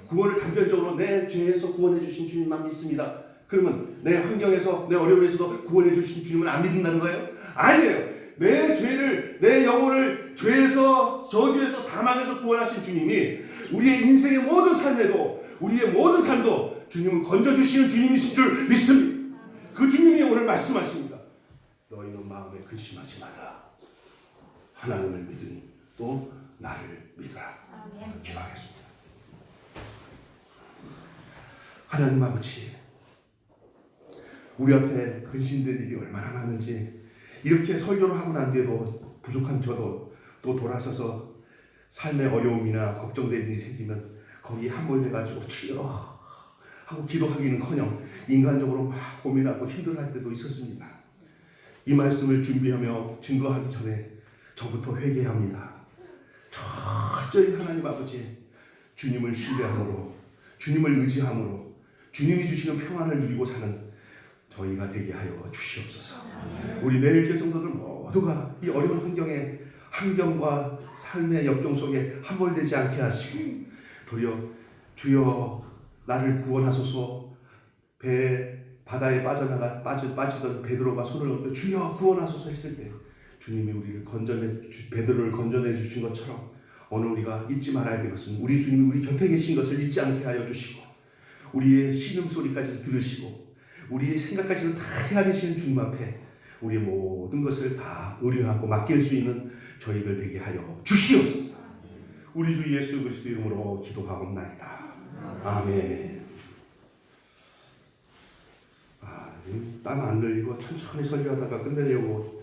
구원을 단편적으로 내 죄에서 구원해 주신 주님만 믿습니다. 그러면 내 환경에서 내 어려움에서도 구원해 주신 주님을 안 믿는다는 거예요? 아니에요. 내 죄를, 내 영혼을 죄에서, 저주에서, 사망에서 구원하신 주님이 우리의 인생의 모든 삶에도, 우리의 모든 삶도 주님은 건져주시는 주님이신 줄 믿습니다. 그 주님이 오늘 말씀하십니다. 너희는 마음에 근심하지 말라. 하나님을 믿으니 또 나를 믿으라. 기도하겠습니다. 하나님 아버지, 우리 앞에 근심될 일이 얼마나 많은지 이렇게 설교를 하고 난 뒤에도 부족한 저도 또 돌아서서 삶의 어려움이나 걱정될 일이 생기면 거기에 함몰돼가지고 주여 하고 기도하기는커녕 인간적으로 막 고민하고 힘들어할 때도 있었습니다. 이 말씀을 준비하며 증거하기 전에 저부터 회개합니다. 철저히 하나님 아버지 주님을 신뢰함으로 주님을 의지함으로 주님이 주시는 평안을 누리고 사는 저희가 되게 하여 주시옵소서. 우리 매일교회 성도들 모두가 이 어려운 환경과 삶의 역경 속에 함몰되지 않게 하시고 도리어 주여 나를 구원하소서. 바다에 빠지던 베드로가 손을 얹고 주여 구원하소서 했을 때 주님이 우리를 베드로를 건져내 주신 것처럼 오늘 우리가 잊지 말아야 될 것은 우리 주님이 우리 곁에 계신 것을 잊지 않게 하여 주시고 우리의 신음소리까지 들으시고 우리의 생각까지도 다 헤아리시는 주님 앞에 우리의 모든 것을 다 의뢰하고 맡길 수 있는 저희들 되게 하여 주시옵소서. 우리 주 예수 그리스도 이름으로 기도하옵나이다. 아멘. 땀 안 흘리고 천천히 설교하다가 끝내려고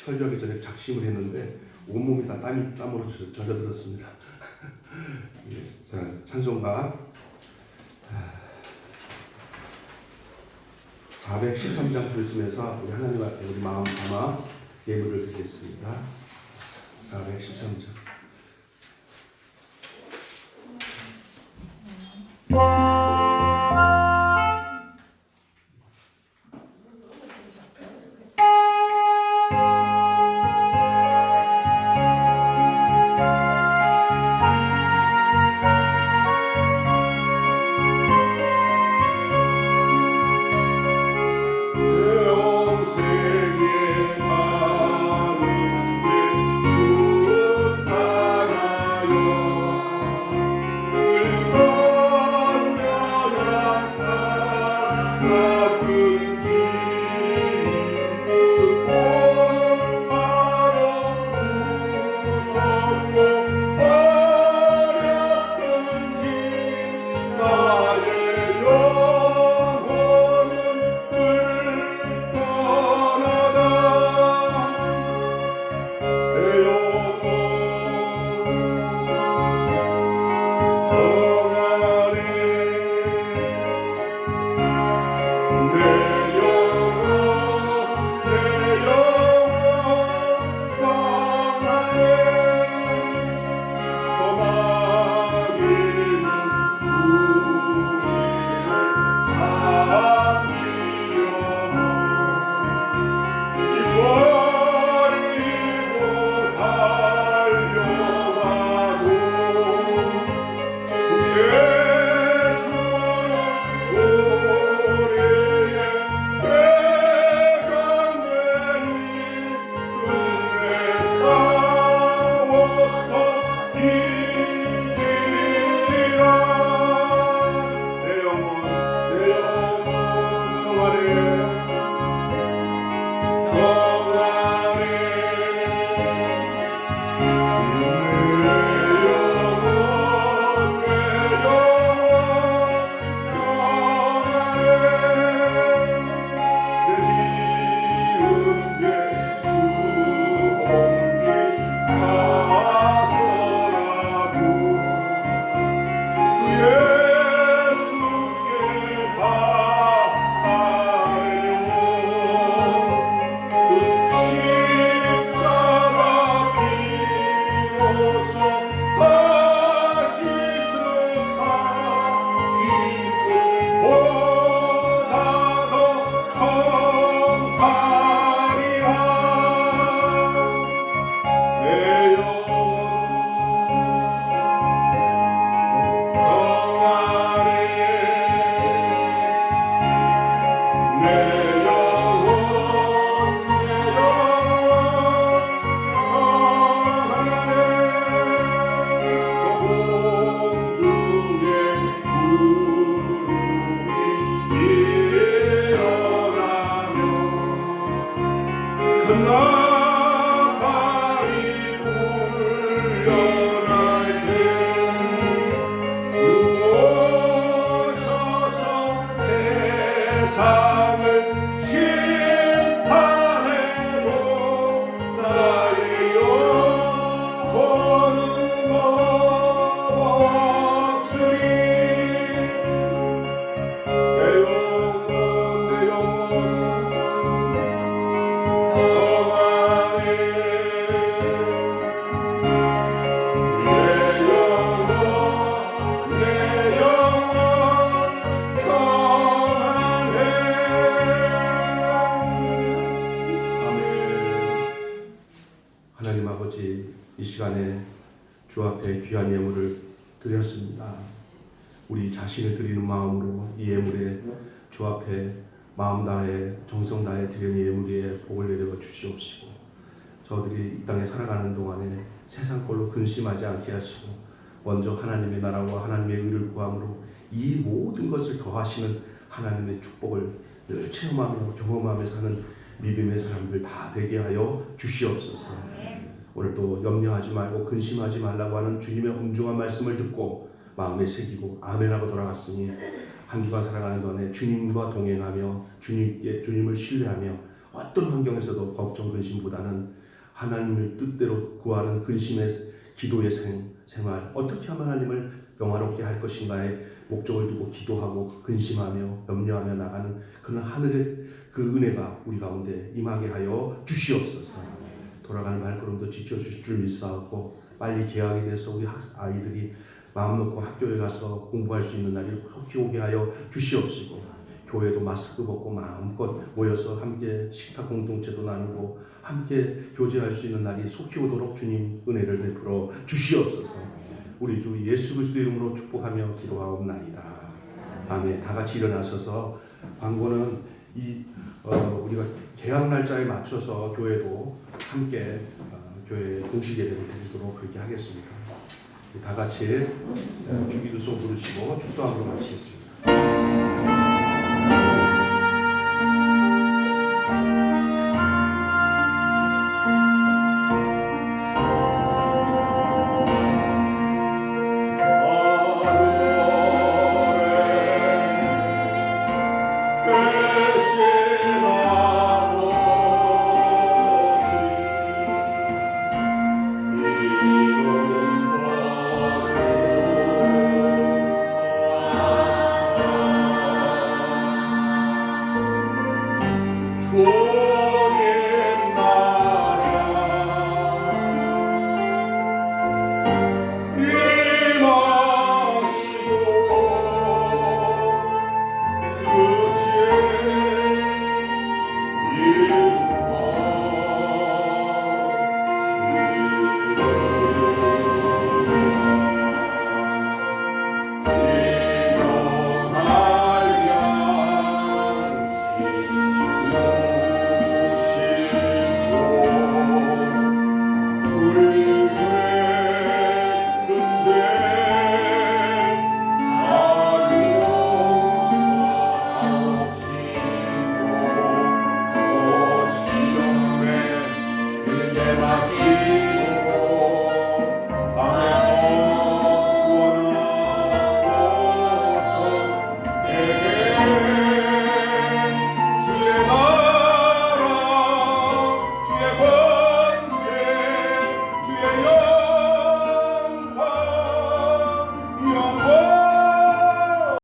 설교하기 전에 작심을 했는데 온몸이 다 땀으로 젖어들었습니다. 자, 찬송가 413장 들으시면서 우리 하나님 앞에 우리 마음 담아 예물을 드리겠습니다. 413장. 이 시간에 주 앞에 귀한 예물을 드렸습니다. 우리 자신을 드리는 마음으로 이 예물에 주 앞에 마음 다해 정성 다해 드리는 예물에 복을 내려 주시옵시고, 저들이 이 땅에 살아가는 동안에 세상 걸로 근심하지 않게 하시고 먼저 하나님의 나라와 하나님의 의를 구함으로 이 모든 것을 더하시는 하나님의 축복을 늘 체험하며 경험하며 사는 믿음의 사람들 다 되게 하여 주시옵소서. 오늘도 염려하지 말고 근심하지 말라고 하는 주님의 엄중한 말씀을 듣고 마음에 새기고 아멘하고 돌아갔으니 한 주간 살아가는 동안에 주님과 동행하며 주님을 신뢰하며 어떤 환경에서도 걱정 근심보다는 하나님을 뜻대로 구하는 근심의 기도의 생활, 어떻게 하면 하나님을 영화롭게 할 것인가에 목적을 두고 기도하고 근심하며 염려하며 나가는 그런 하늘의 그 은혜가 우리 가운데 임하게 하여 주시옵소서. 돌아가는 발걸음도 지켜주실 줄 믿사옵고 빨리 개학이 돼서 우리 아이들이 마음 놓고 학교에 가서 공부할 수 있는 날이 속히 오게 하여 주시옵시고, 교회도 마스크 벗고 마음껏 모여서 함께 식탁 공동체도 나누고 함께 교제할 수 있는 날이 속히 오도록 주님 은혜를 베풀어 주시옵소서. 우리 주 예수 그리스도 이름으로 축복하며 기도하옵나이다. 아멘. 다 같이 일어나셔서 광고는 우리가 개학 날짜에 맞춰서 교회도 함께 교회 공식 예배를 드리도록 그렇게 하겠습니다. 다 같이 주기도송 부르시고 축도함으로 마치겠습니다.